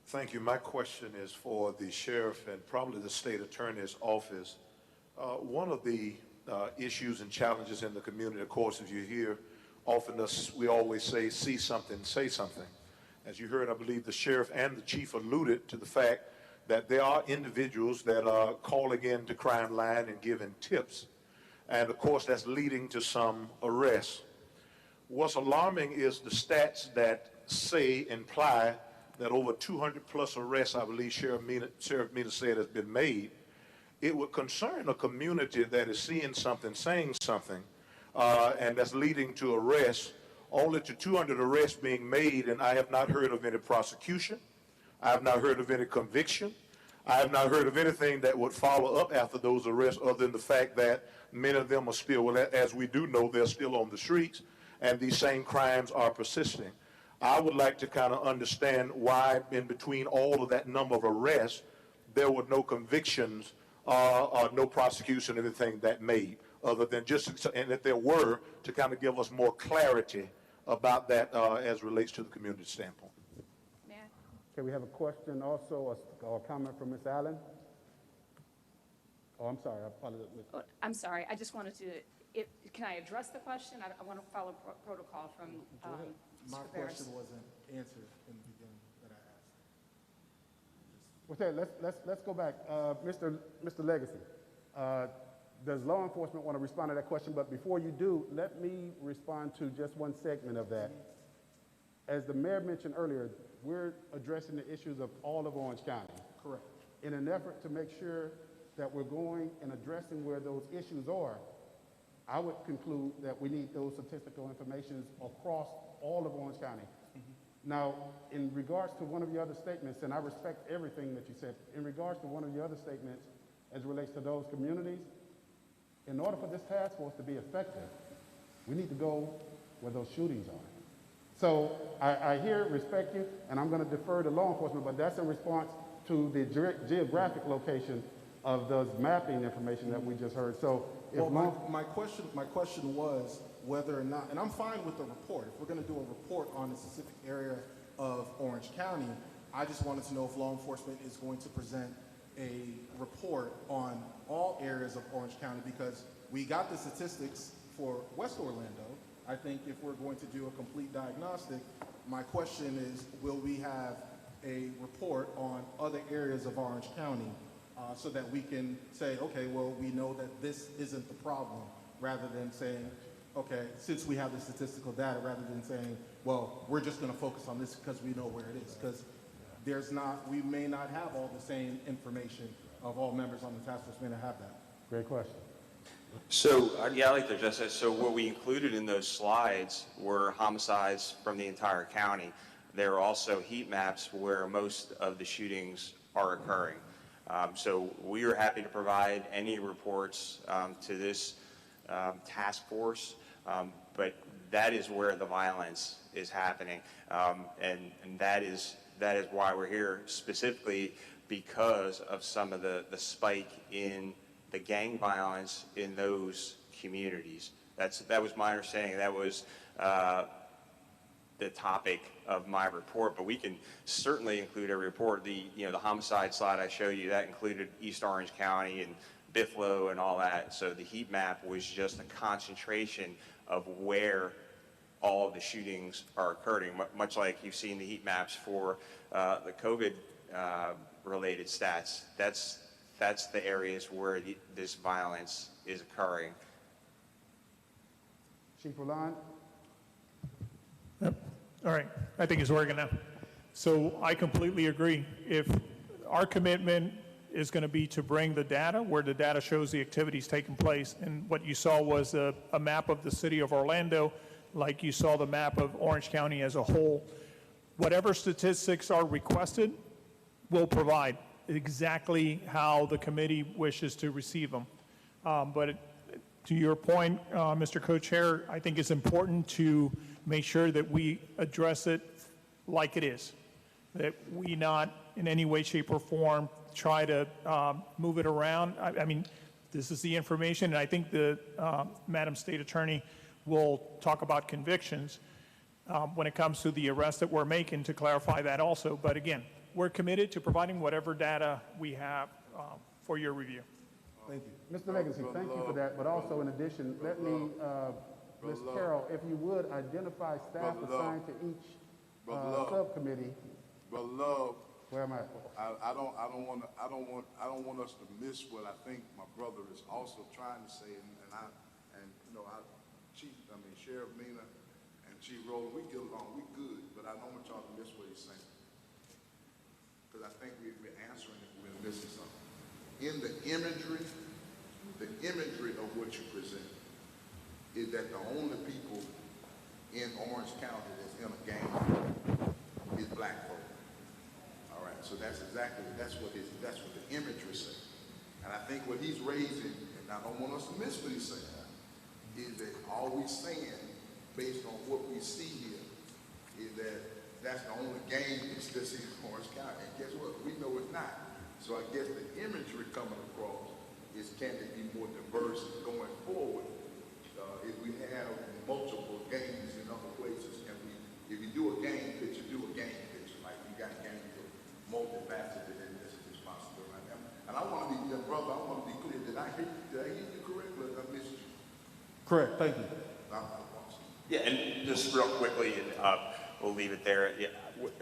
Thank you. My question is for the sheriff and probably the state attorney's office. One of the issues and challenges in the community, of course, if you hear often we always say, see something, say something. As you heard, I believe the sheriff and the chief alluded to the fact that there are individuals that are calling in to crime line and giving tips. And of course, that's leading to some arrests. What's alarming is the stats that imply that over 200 plus arrests, I believe Sheriff Mina said, has been made. It would concern a community that is seeing something, saying something, and that's leading to arrests, only to 200 arrests being made, and I have not heard of any prosecution. I have not heard of any conviction. I have not heard of anything that would follow up after those arrests other than the fact that many of them are still, well, as we do know, they're still on the streets, and these same crimes are persisting. I would like to kind of understand why in between all of that number of arrests, there were no convictions or no prosecution, anything that made, other than just, and if there were, to kind of give us more clarity about that as relates to the community standpoint. Okay, we have a question also, or a comment from Ms. Allen. Oh, I'm sorry, I apologize. I'm sorry, I just wanted to, can I address the question? I want to follow protocol from My Mr. Barris. question wasn't answered in the beginning that I asked. Okay, let's go back. Mr. Legacy, does law enforcement want to respond to that question? But before you do, let me respond to just one segment of that. As the mayor mentioned earlier, we're addressing the issues of all of Orange County. Correct. In an effort to make sure that we're going and addressing where those issues are, I would conclude that we need those statistical information across all of Orange County. Now, in regards to one of your other statements, and I respect everything that you said, in regards to one of your other statements as it relates to those communities, in order for this task force to be effective, we need to go where those shootings are. So I hear, respect you, and I'm going to defer to law enforcement, but that's in response to the geographic location of those mapping information that we just heard. So if my question was whether or not, and I'm fine with the report. If we're going to do a report on a specific area of Orange County, I just wanted to know if law enforcement is going to present a report on all areas of Orange County, because we got the statistics for West Orlando. I think if we're going to do a complete diagnostic, my question is, will we have a report on other areas of Orange County so that we can say, okay, well, we know that this isn't the problem, rather than saying, okay, since we have the statistical data, rather than saying, well, we're just going to focus on this because we know where it is, because we may not have all the same information of all members on the task force may not have that. Great question. So, yeah, I'd like to address that. So what we included in those slides were homicides from the entire county. There are also heat maps where most of the shootings are occurring. So we are happy to provide any reports to this task force, but that is where the violence is happening. And that is why we're here, specifically because of some of the spike in the gang violence in those communities. That was my understanding. That was the topic of my report, but we can certainly include a report. The homicide slide I showed you, that included East Orange County and Bithlo and all that. So the heat map was just a concentration of where all of the shootings are occurring, much like you've seen the heat maps for the COVID related stats. That's the areas where this violence is occurring. Chief Roland? Yep. All right, I think it's working now. So I completely agree. If our commitment is going to be to bring the data where the data shows the activities taking place, and what you saw was a map of the city of Orlando, like you saw the map of Orange County as a whole. Whatever statistics are requested, we'll provide exactly how the committee wishes to receive them. But to your point, Mr. Co-Chair, I think it's important to make sure that we address it like it is, that we not in any way, shape, or form try to move it around. I mean, this is the information, and I think the Madam State Attorney will talk about convictions when it comes to the arrest that we're making, to clarify that also. But again, we're committed to providing whatever data we have for your review. Thank you. Mr. Legacy, thank you for that. But also, in addition, let me, Ms. Carroll, if you would, identify staff assigned to each subcommittee. Brother Love, where am I? I don't want us to miss what I think my brother is also trying to say, Sheriff Mina and Chief Rowland, we get along, we good, but I don't want y'all to miss what he's saying, because I think we're answering if we're missing something. In the imagery of what you present is that the only people in Orange County that's in a gang is black folk. All right, so that's what the imagery says. And I think what he's raising, and I don't want us to miss what he's saying, is that all we're saying, based on what we see here, is that that's the only gang that's in Orange County. And guess what? We know it's not. So I guess the imagery coming across is, can it be more diverse going forward? If we have multiple gangs in other places, can we, if you do a gang picture, do a gang picture. Like you got gangs of multifaceted, and this is responsible right now. And I want to be, brother, I want to be clear. Did I hear you correctly, or did I miss you? Correct, thank you. Yeah, and just real quickly, and we'll leave it there. Yeah,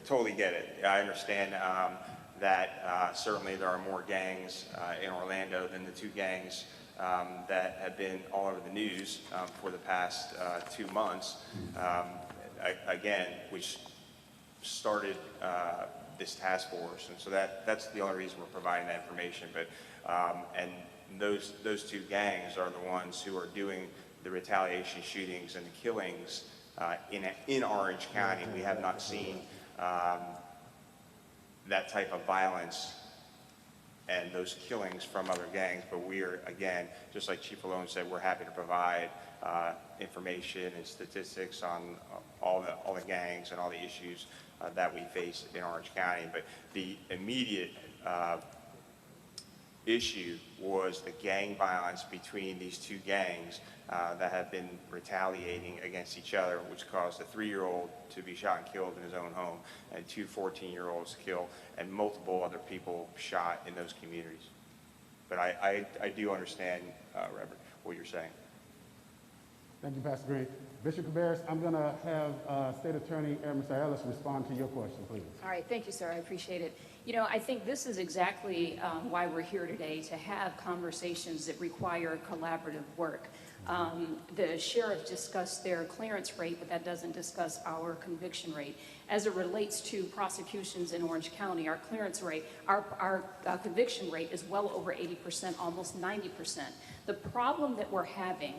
totally get it. I understand that certainly there are more gangs in Orlando than the two gangs that have been all over the news for the past 2 months. Again, which started this task force, and so that's the only reason we're providing that information. But and those two gangs are the ones who are doing the retaliation shootings and the killings in Orange County. We have not seen that type of violence and those killings from other gangs, but we are, again, just like Chief Malone said, we're happy to provide information and statistics on all the gangs and all the issues that we face in Orange County. But the immediate issue was the gang violence between these two gangs that have been retaliating against each other, which caused a 3-year-old to be shot and killed in his own home, and 2 14-year-olds killed, and multiple other people shot in those communities. But I do understand, Reverend, what you're saying. Thank you, Pastor Green. Bishop Cabarrus, I'm going to have State Attorney Mr. Ellis respond to your question, please. All right, thank you, sir. I appreciate it. You know, I think this is exactly why we're here today, to have conversations that require collaborative work. The sheriff discussed their clearance rate, but that doesn't discuss our conviction rate. As it relates to prosecutions in Orange County, our clearance rate, our conviction rate is well over 80%, almost 90%. The problem that we're having,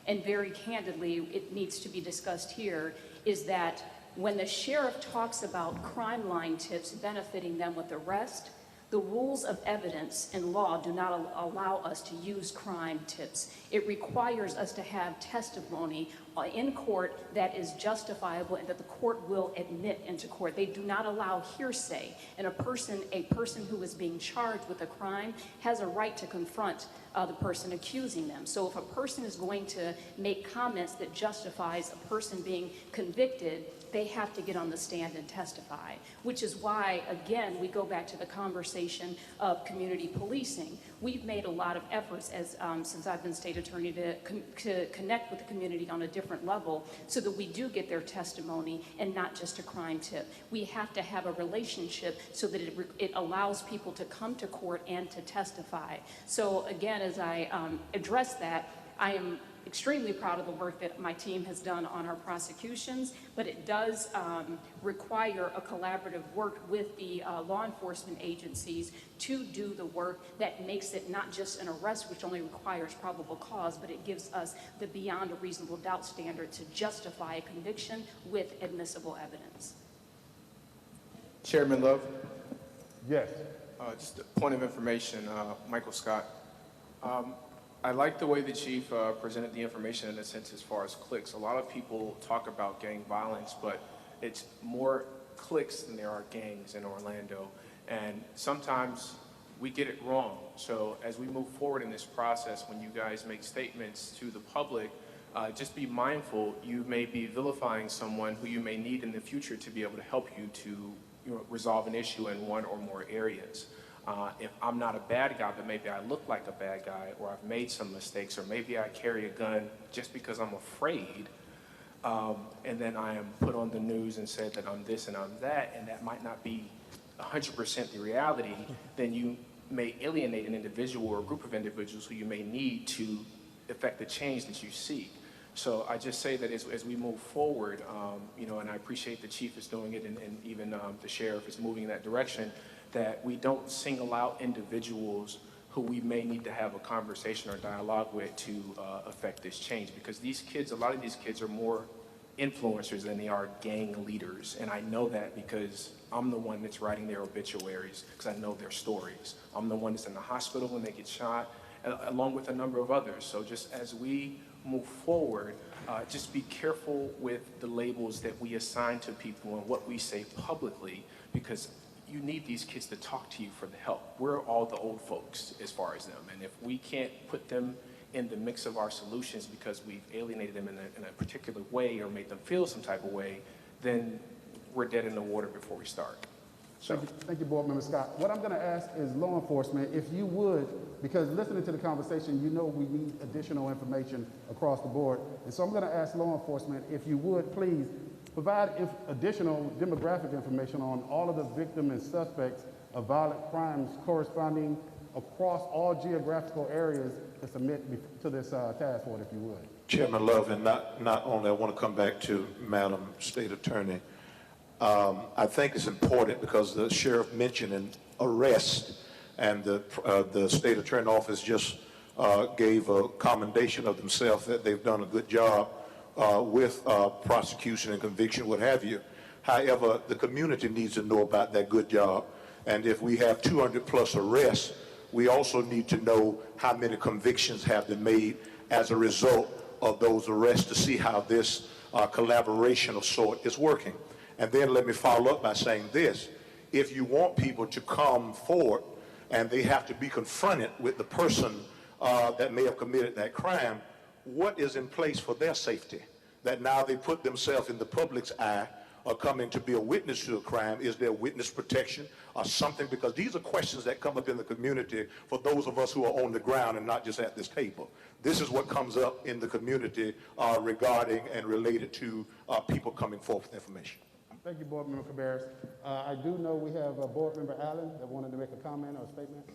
and very candidly, it needs to be discussed here, is that when the sheriff talks about crime line tips benefiting them with arrest, the rules of evidence and law do not allow us to use crime tips. It requires us to have testimony in court that is justifiable and that the court will admit into court. They do not allow hearsay, and a person who is being charged with a crime has a right to confront the person accusing them. So if a person is going to make comments that justifies a person being convicted, they have to get on the stand and testify, which is why, again, we go back to the conversation conversation of community policing. We've made a lot of efforts since I've been state attorney to connect with the community on a different level so that we do get their testimony and not just a crime tip. We have to have a relationship so that it allows people to come to court and to testify. So again, as I address that, I am extremely proud of the work that my team has done on our prosecutions, but it does require a collaborative work with the law enforcement agencies to do the work that makes it not just an arrest, which only requires probable cause, but it gives us the beyond a reasonable doubt standard to justify a conviction with admissible evidence. Chairman Love? Yes. Just a point of information, Michael Scott. I like the way the chief presented the information in a sense as far as clicks. A lot of people talk about gang violence, but it's more cliques than there are gangs in Orlando. And sometimes we get it wrong. So as we move forward in this process, when you guys make statements to the public, just be mindful you may be vilifying someone who you may need in the future to be able to help you to resolve an issue in one or more areas. If I'm not a bad guy, but maybe I look like a bad guy, or I've made some mistakes, or maybe I carry a gun just because I'm afraid, and then I am put on the news and said that I'm this and I'm that, and that might not be 100% the reality, then you may alienate an individual or a group of individuals who you may need to effect the change that you seek. So I just say that as we move forward, and I appreciate the chief is doing it, and even the sheriff is moving in that direction, that we don't single out individuals who we may need to have a conversation or dialogue with to affect this change. Because these kids, a lot of these kids are more influencers than they are gang leaders. And I know that because I'm the one that's writing their obituaries, because I know their stories. I'm the one that's in the hospital when they get shot, along with a number of others. So just as we move forward, just be careful with the labels that we assign to people and what we say publicly, because you need these kids to talk to you for the help. We're all the old folks as far as them. And if we can't put them in the mix of our solutions because we've alienated them in a particular way or made them feel some type of way, then we're dead in the water before we start. So. Thank you, Board Member Scott. What I'm going to ask is law enforcement, if you would, because listening to the conversation, you know we need additional information across the board. And so I'm going to ask law enforcement, if you would, please, provide additional demographic information on all of the victims and suspects of violent crimes corresponding across all geographical areas to submit to this task force, if you would. Chairman Love, and not only, I want to come back to Madam State Attorney. I think it's important because the sheriff mentioned an arrest, and the State Attorney Office just gave a commendation of themselves that they've done a good job with prosecution and conviction, what have you. However, the community needs to know about that good job. And if we have 200 plus arrests, we also need to know how many convictions have been made as a result of those arrests to see how this collaboration of sort is working. And then let me follow up by saying this. If you want people to come forward and they have to be confronted with the person that may have committed that crime, what is in place for their safety? That now they put themselves in the public's eye or coming to be a witness to a crime. Is there witness protection or something? Because these are questions that come up in the community for those of us who are on the ground and not just at this table. This is what comes up in the community regarding and related to people coming forth with information. Thank you, Board Member Cabarrus. I do know we have Board Member Allen that wanted to make a comment or a statement.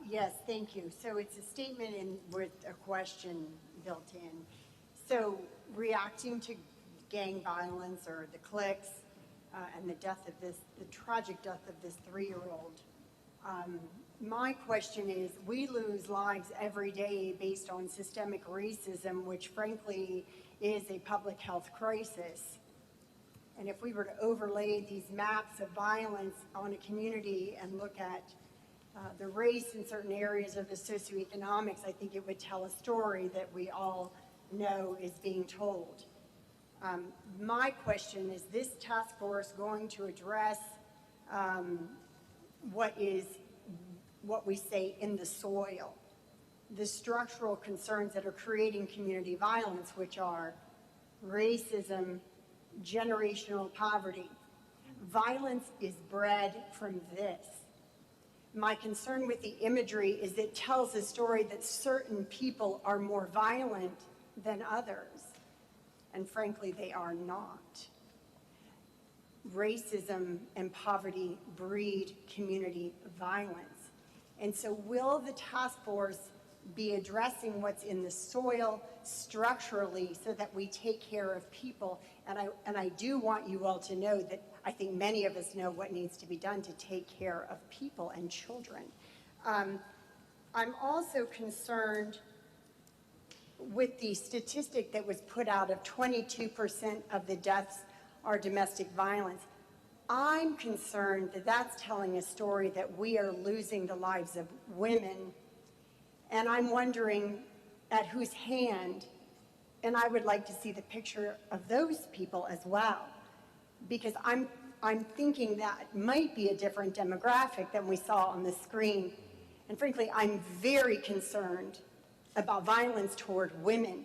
Yes, thank you. So it's a statement with a question built in. So reacting to gang violence or the cliques and the tragic death of this 3-year-old, my question is, we lose lives every day based on systemic racism, which frankly is a public health crisis. And if we were to overlay these maps of violence on a community and look at the race in certain areas of the socioeconomics, I think it would tell a story that we all know is being told. My question is this task force going to address what we say in the soil, the structural concerns that are creating community violence, which are racism, generational poverty. Violence is bred from this. My concern with the imagery is it tells a story that certain people are more violent than others, and frankly, they are not. Racism and poverty breed community violence. And so will the task force be addressing what's in the soil structurally so that we take care of people? And I do want you all to know that I think many of us know what needs to be done to take care of people and children. I'm also concerned with the statistic that was put out of 22% of the deaths are domestic violence. I'm concerned that that's telling a story that we are losing the lives of women, and I'm wondering at whose hand, and I would like to see the picture of those people as well, because I'm thinking that might be a different demographic than we saw on the screen. And frankly, I'm very concerned about violence toward women,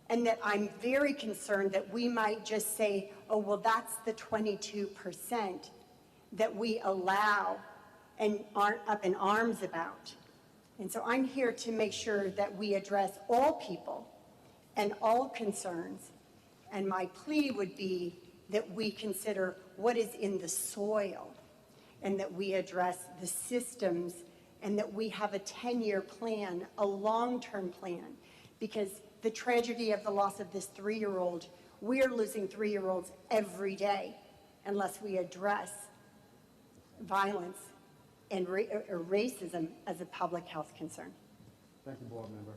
and that I'm very concerned that we might just say, oh, well, that's the 22% that we allow and aren't up in arms about. And so I'm here to make sure that we address all people and all concerns. And my plea would be that we consider what is in the soil, and that we address the systems, and that we have a 10-year plan, a long-term plan. Because the tragedy of the loss of this 3-year-old, we're losing 3-year-olds every day unless we address violence and racism as a public health concern. Thank you, board member.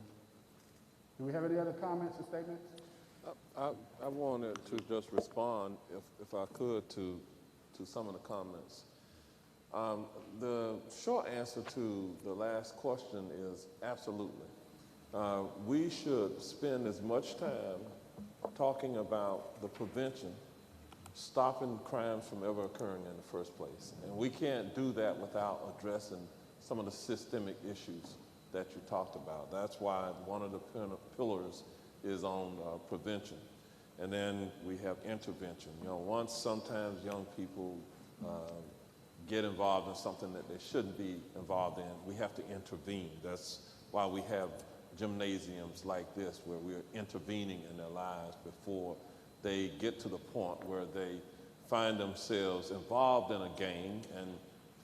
Do we have any other comments or statements? I wanted to just respond, if I could, to some of the comments. The short answer to the last question is absolutely. We should spend as much time talking about the prevention, stopping crimes from ever occurring in the first place. And we can't do that without addressing some of the systemic issues that you talked about. That's why one of the pillars is on prevention. And then we have intervention. You know, once sometimes young people get involved in something that they shouldn't be involved in, we have to intervene. That's why we have gymnasiums like this, where we're intervening in their lives before they get to the point where they find themselves involved in a gang and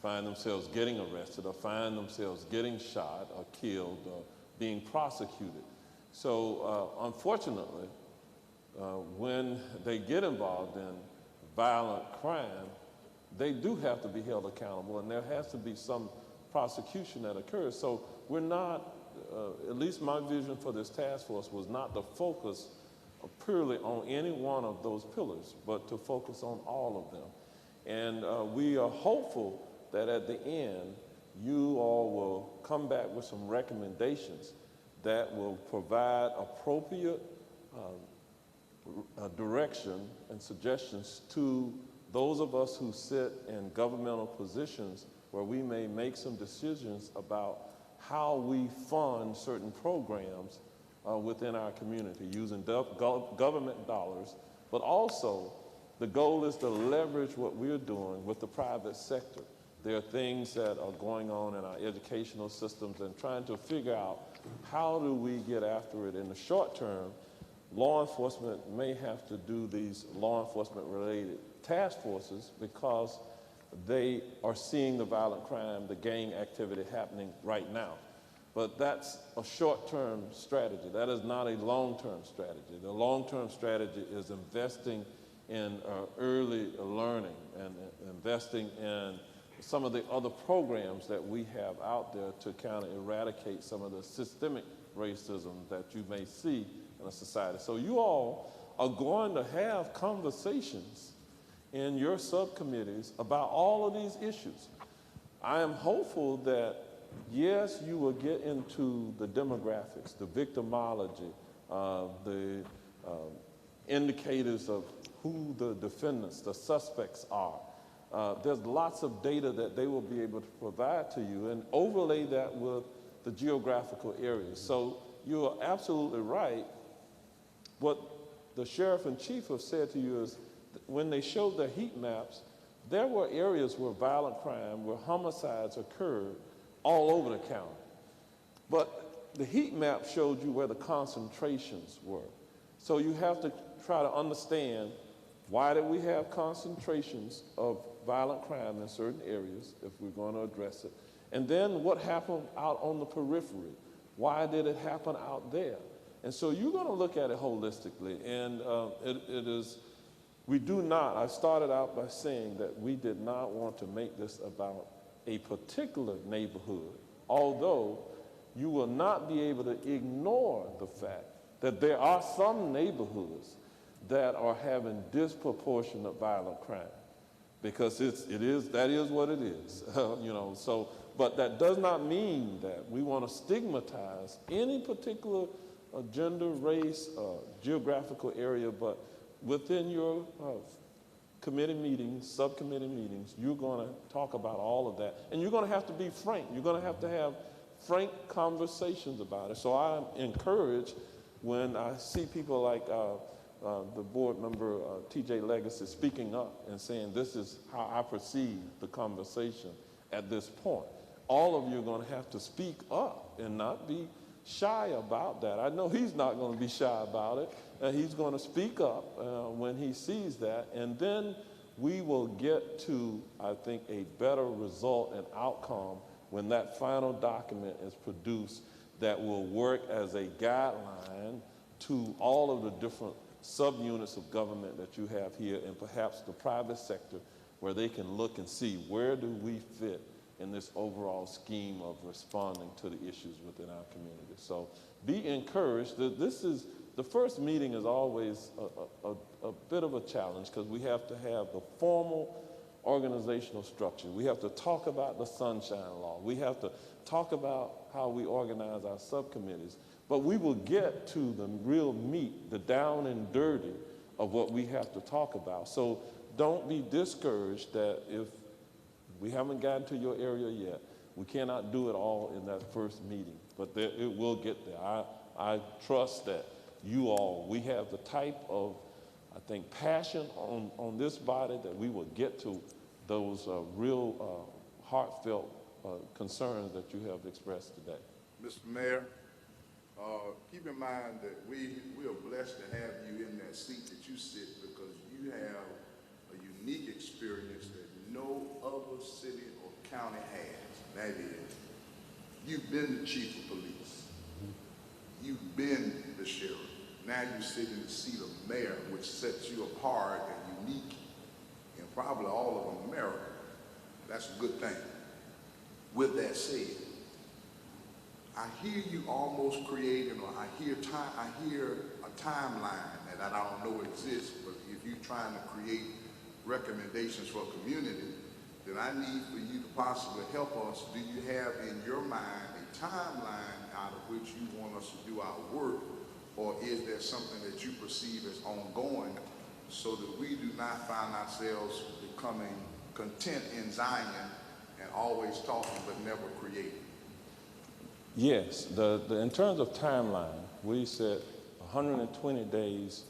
find themselves getting arrested, or find themselves getting shot or killed or being prosecuted. So unfortunately, when they get involved in violent crime, they do have to be held accountable, and there has to be some prosecution that occurs. So we're not, at least my vision for this task force was not to focus purely on any one of those pillars, but to focus on all of them. And we are hopeful that at the end, you all will come back with some recommendations that will provide appropriate direction and suggestions to those of us who sit in governmental positions, where we may make some decisions about how we fund certain programs within our community using government dollars. But also, the goal is to leverage what we're doing with the private sector. There are things that are going on in our educational systems, and trying to figure out how do we get after it in the short term. Law enforcement may have to do these law enforcement related task forces because they are seeing the violent crime, the gang activity happening right now. But that's a short-term strategy. That is not a long-term strategy. The long-term strategy is investing in early learning and investing in some of the other programs that we have out there to kind of eradicate some of the systemic racism that you may see in a society. So you all are going to have conversations in your subcommittees about all of these issues. I am hopeful that, yes, you will get into the demographics, the victimology, the indicators of who the defendants, the suspects are. There's lots of data that they will be able to provide to you, and overlay that with the geographical areas. So you are absolutely right. What the sheriff and chief have said to you is, when they showed their heat maps, there were areas where violent crime, where homicides occurred all over the county. But the heat map showed you where the concentrations were. So you have to try to understand, why did we have concentrations of violent crime in certain areas, if we're going to address it? And then what happened out on the periphery? Why did it happen out there? And so you're going to look at it holistically. And we do not, I started out by saying that we did not want to make this about a particular neighborhood, although you will not be able to ignore the fact that there are some neighborhoods that are having disproportionate violent crime, because that is what it is. But that does not mean that we want to stigmatize any particular gender, race, geographical area, but within your committee meetings, subcommittee meetings, you're going to talk about all of that. And you're going to have to be frank. You're going to have frank conversations about it. So I encourage, when I see people like the board member, T.J. Legacy, speaking up and saying, this is how I perceive the conversation at this point. All of you are going to have to speak up and not be shy about that. I know he's not going to be shy about it. He's going to speak up when he sees that, and then we will get to, I think, a better result and outcome when that final document is produced that will work as a guideline to all of the different subunits of government that you have here, and perhaps the private sector, where they can look and see, where do we fit in this overall scheme of responding to the issues within our community. So be encouraged. The first meeting is always a bit of a challenge, because we have to have the formal organizational structure. We have to talk about the Sunshine Law. We have to talk about how we organize our subcommittees. But we will get to the real meat, the down and dirty of what we have to talk about. So don't be discouraged that if we haven't gotten to your area yet, we cannot do it all in that first meeting. But it will get there. I trust that you all, we have the type of, I think, passion on this body that we will get to those real heartfelt concerns that you have expressed today. Mr. Mayor, keep in mind that we are blessed to have you in that seat that you sit, because you have a unique experience that no other city or county has. That is, you've been the chief of police. You've been the sheriff. Now you sit in the seat of mayor, which sets you apart and unique in probably all of America. That's a good thing. With that said, I hear you almost creating, or I hear a timeline that I don't know exists, but if you're trying to create recommendations for a community, then I need for you to possibly help us. Do you have in your mind a timeline out of which you want us to do our work, or is there something that you perceive as ongoing, so that we do not find ourselves becoming content in Zion and always talking but never creating? Yes, in terms of timeline, we said 120 days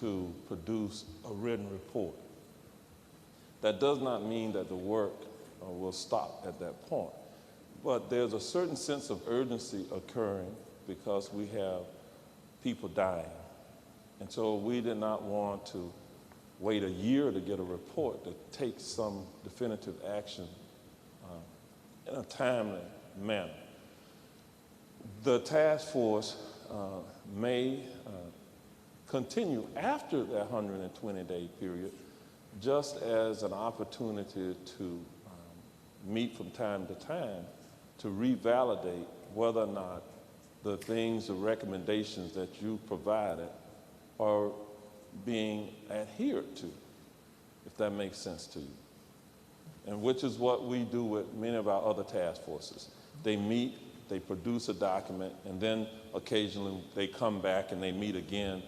to produce a written report. That does not mean that the work will stop at that point, but there's a certain sense of urgency occurring because we have people dying. And so we did not want to wait a year to get a report, to take some definitive action in a timely manner. The task force may continue after that 120-day period, just as an opportunity to meet from time to time to revalidate whether or not the things, the recommendations that you provided are being adhered to, if that makes sense to you. And which is what we do with many of our other task forces. They meet, they produce a document, and then occasionally they come back and they meet again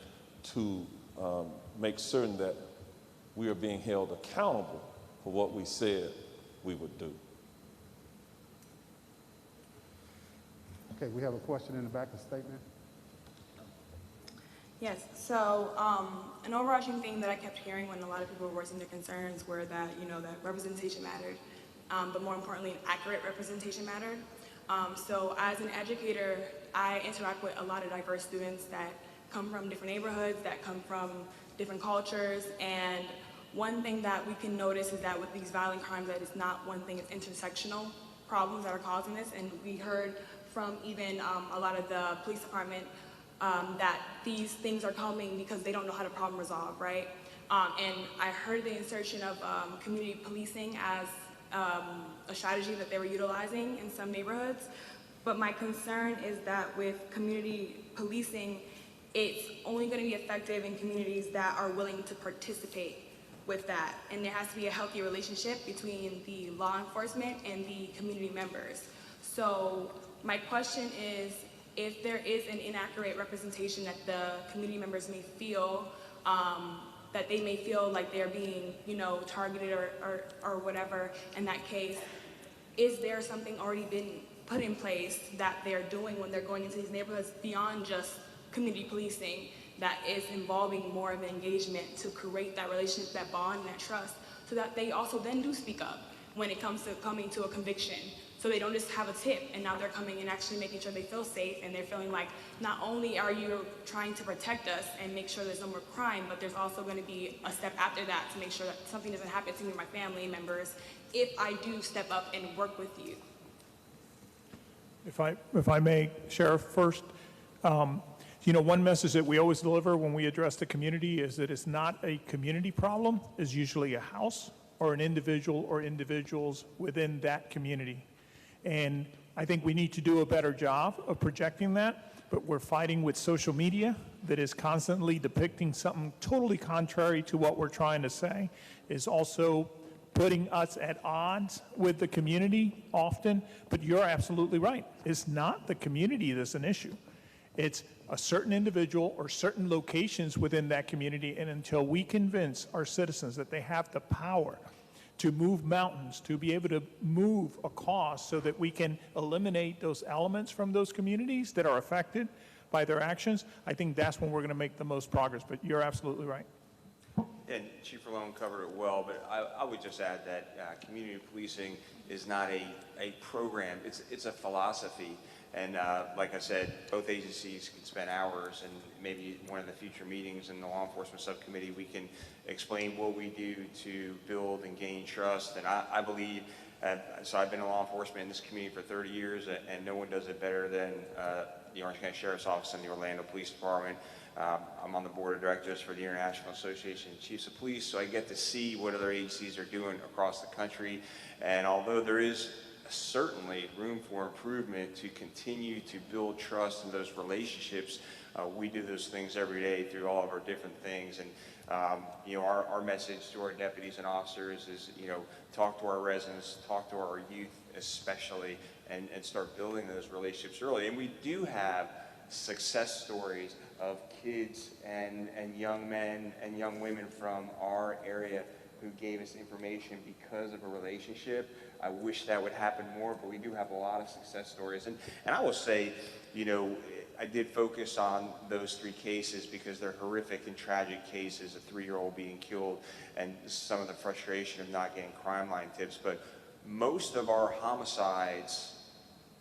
to make certain that we are being held accountable for what we said we would do. Okay, we have a question in the back, a statement. Yes, so an overarching thing that I kept hearing when a lot of people were voicing their concerns were that, that representation mattered, but more importantly, accurate representation mattered. So as an educator, I interact with a lot of diverse students that come from different neighborhoods, that come from different cultures, and one thing that we can notice is that with these violent crimes, that it's not one thing, it's intersectional problems that are causing this, and we heard from even a lot of the police department that these things are coming because they don't know how to problem resolve, right? And I heard the insertion of community policing as a strategy that they were utilizing in some neighborhoods. But my concern is that with community policing, it's only going to be effective in communities that are willing to participate with that. And there has to be a healthy relationship between the law enforcement and the community members. So my question is, if there is an inaccurate representation that the community members may feel, that they may feel like they're being, targeted or whatever in that case, is there something already been put in place that they're doing when they're going into these neighborhoods beyond just community policing that is involving more of an engagement to create that relationship, that bond, and that trust, so that they also then do speak up when it comes to coming to a conviction? So they don't just have a tip and now they're coming and actually making sure they feel safe, and they're feeling like not only are you trying to protect us and make sure there's no more crime, but there's also going to be a step after that to make sure that something doesn't happen to me or my family members if I do step up and work with you. If I may, Sheriff, first, one message that we always deliver when we address the community is that it's not a community problem. It's usually a house or an individual or individuals within that community. And I think we need to do a better job of projecting that, but we're fighting with social media that is constantly depicting something totally contrary to what we're trying to say, is also putting us at odds with the community often. But you're absolutely right. It's not the community that's an issue. It's a certain individual or certain locations within that community, and until we convince our citizens that they have the power to move mountains, to be able to move a cause so that we can eliminate those elements from those communities that are affected by their actions, I think that's when we're going to make the most progress. But you're absolutely right. And Chief Rolone covered it well, but I would just add that community policing is not a program, it's a philosophy. And like I said, both agencies can spend hours, and maybe one of the future meetings in the law enforcement subcommittee, we can explain what we do to build and gain trust. And I believe, so I've been in law enforcement in this community for 30 years, and no one does it better than the Orange County Sheriff's Office and the Orlando Police Department. I'm on the board of directors for the International Association of Chiefs of Police, so I get to see what other agencies are doing across the country. And although there is certainly room for improvement to continue to build trust in those relationships, we do those things every day through all of our different things. And our message to our deputies and officers is, talk to our residents, talk to our youth especially, and start building those relationships early. And we do have success stories of kids and young men and young women from our area who gave us information because of a relationship. I wish that would happen more, but we do have a lot of success stories. And I will say, I did focus on those 3 cases because they're horrific and tragic cases, a 3-year-old being killed and some of the frustration of not getting crime line tips. But most of our homicides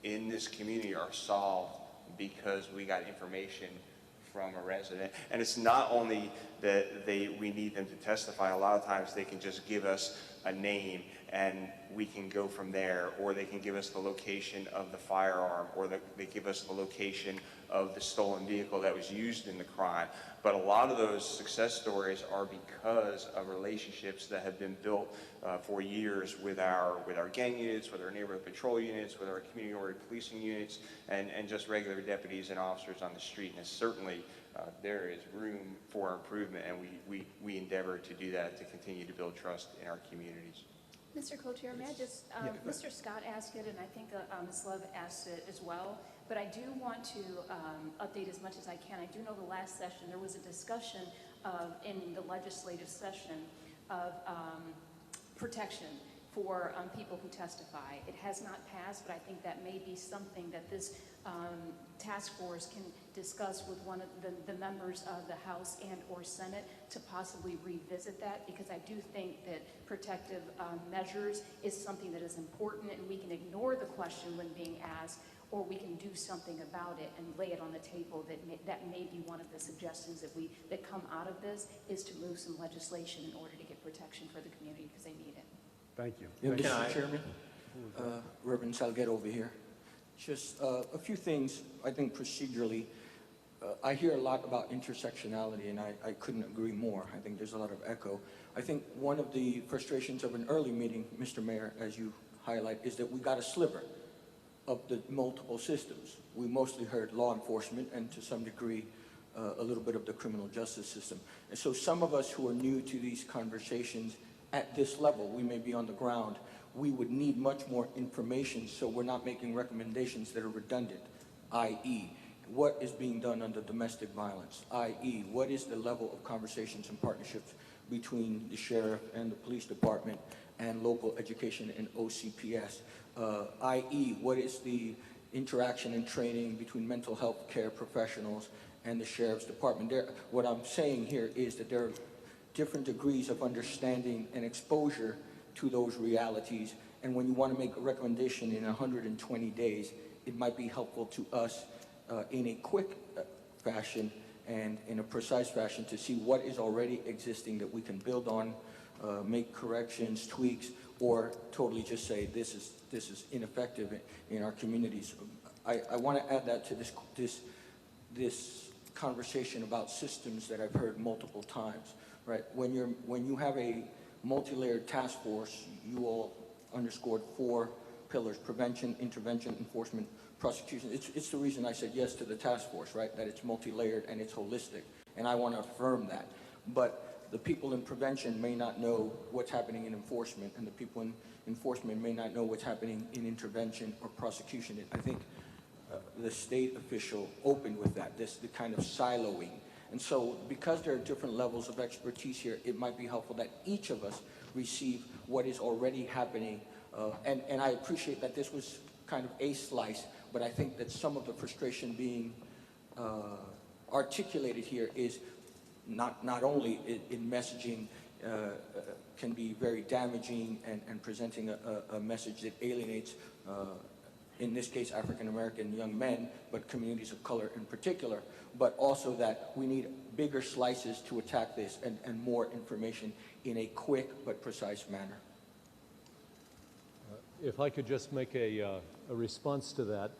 in this community are solved because we got information from a resident. And it's not only that we need them to testify. A lot of times they can just give us a name and we can go from there, or they can give us the location of the firearm, or they give us the location of the stolen vehicle that was used in the crime. But a lot of those success stories are because of relationships that have been built for years with our gang units, with our neighborhood patrol units, with our community-oriented policing units, and just regular deputies and officers on the street. And certainly there is room for improvement, and we endeavor to do that to continue to build trust in our communities. Mr. Co-Chair, may I just, Mr. Scott asked it, and I think Ms. Love asked it as well, but I do want to update as much as I can. I do know the last session, there was a discussion in the legislative session of protection for people who testify. It has not passed, but I think that may be something that this task force can discuss with one of the members of the House and or Senate to possibly revisit that, because I do think that protective measures is something that is important, and we can ignore the question when being asked, or we can do something about it and lay it on the table. That may be one of the suggestions that come out of this, is to move some legislation in order to get protection for the community, because they need it. Thank you. Yeah, Mr. Chairman, Reverend Salguero over here. Just a few things, I think procedurally. I hear a lot about intersectionality, and I couldn't agree more. I think there's a lot of echo. I think one of the frustrations of an early meeting, Mr. Mayor, as you highlight, is that we got a sliver of the multiple systems. We mostly heard law enforcement and to some degree a little bit of the criminal justice system. And so some of us who are new to these conversations at this level, we may be on the ground, we would need much more information so we're not making recommendations that are redundant, i.e., what is being done under domestic violence, i.e., what is the level of conversations and partnerships between the sheriff and the police department and local education and OCPS, i.e., what is the interaction and training between mental health care professionals and the sheriff's department. What I'm saying here is that there are different degrees of understanding and exposure to those realities, and when you want to make a recommendation in 120 days, it might be helpful to us in a quick fashion and in a precise fashion to see what is already existing that we can build on, make corrections, tweaks, or totally just say this is ineffective in our communities. I want to add that to this conversation about systems that I've heard multiple times. Right? When you have a multi-layered task force, you all underscored 4 pillars: prevention, intervention, enforcement, prosecution. It's the reason I said yes to the task force, right? That it's multi-layered and it's holistic, and I want to affirm that. But the people in prevention may not know what's happening in enforcement, and the people in enforcement may not know what's happening in intervention or prosecution. I think the state official opened with that, the kind of siloing. And so because there are different levels of expertise here, it might be helpful that each of us receive what is already happening. And I appreciate that this was kind of a slice, but I think that some of the frustration being articulated here is not only in messaging can be very damaging and presenting a message that alienates in this case, African-American young men, but communities of color in particular, but also that we need bigger slices to attack this and more information in a quick but precise manner. If I could just make a response to that.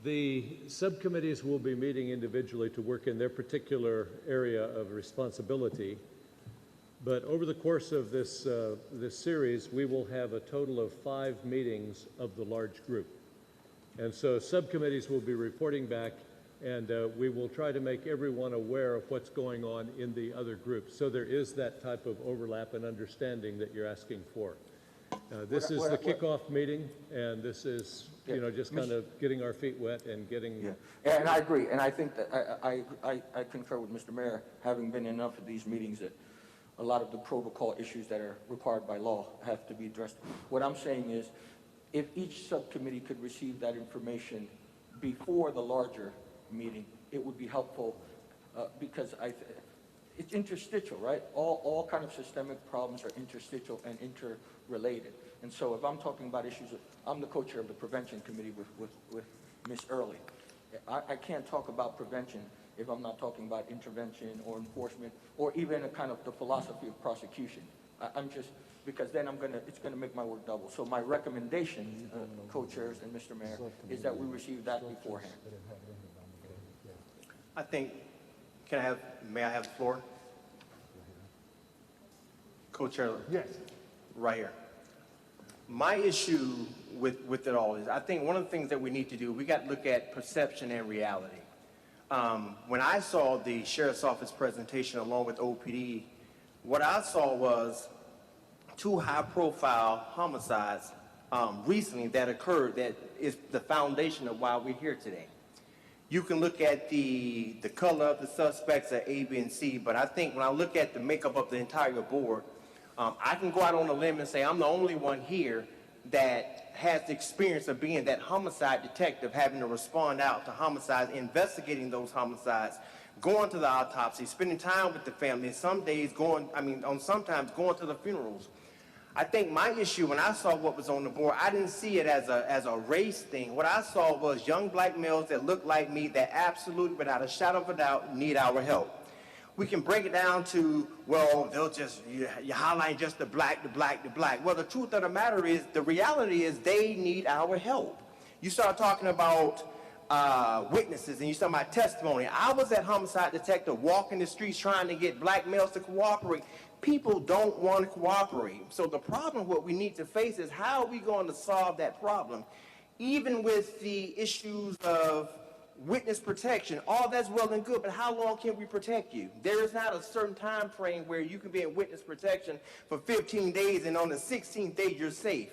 The subcommittees will be meeting individually to work in their particular area of responsibility. But over the course of this series, we will have a total of 5 meetings of the large group. And so subcommittees will be reporting back, and we will try to make everyone aware of what's going on in the other groups. So there is that type of overlap and understanding that you're asking for. This is the kickoff meeting, and this is, just kind of getting our feet wet and getting... Yeah, and I agree, and I think that I concur with Mr. Mayor, having been in enough of these meetings, that a lot of the protocol issues that are required by law have to be addressed. What I'm saying is, if each subcommittee could receive that information before the larger meeting, it would be helpful because it's interstitial, right? All kind of systemic problems are interstitial and interrelated. And so if I'm talking about issues, I'm the co-chair of the prevention committee with Ms. Early. I can't talk about prevention if I'm not talking about intervention or enforcement or even a kind of the philosophy of prosecution. I'm just, because then it's gonna make my work double. So my recommendation, co-chairs and Mr. Mayor, is that we receive that beforehand. I think, may I have the floor? Co-chair. Yes. Right here. My issue with it all is, I think one of the things that we need to do, we got to look at perception and reality. When I saw the Sheriff's Office presentation along with OPD, what I saw was 2 high-profile homicides recently that occurred that is the foundation of why we're here today. You can look at the color of the suspects at A, B, and C, but I think when I look at the makeup of the entire board, I can go out on a limb and say I'm the only one here that has the experience of being that homicide detective, having to respond out to homicides, investigating those homicides, going to the autopsy, spending time with the family, and sometimes going to the funerals. I think my issue, when I saw what was on the board, I didn't see it as a race thing. What I saw was young black males that look like me that absolutely, without a shadow of a doubt, need our help. We can break it down to, well, you highlight just the black. Well, the truth of the matter is, the reality is they need our help. You start talking about witnesses and you start about testimony. I was that homicide detective walking the streets trying to get black males to cooperate. People don't want to cooperate. So the problem, what we need to face is how are we going to solve that problem? Even with the issues of witness protection, all that's well and good, but how long can we protect you? There is not a certain time frame where you can be in witness protection for 15 days and on the 16th day you're safe.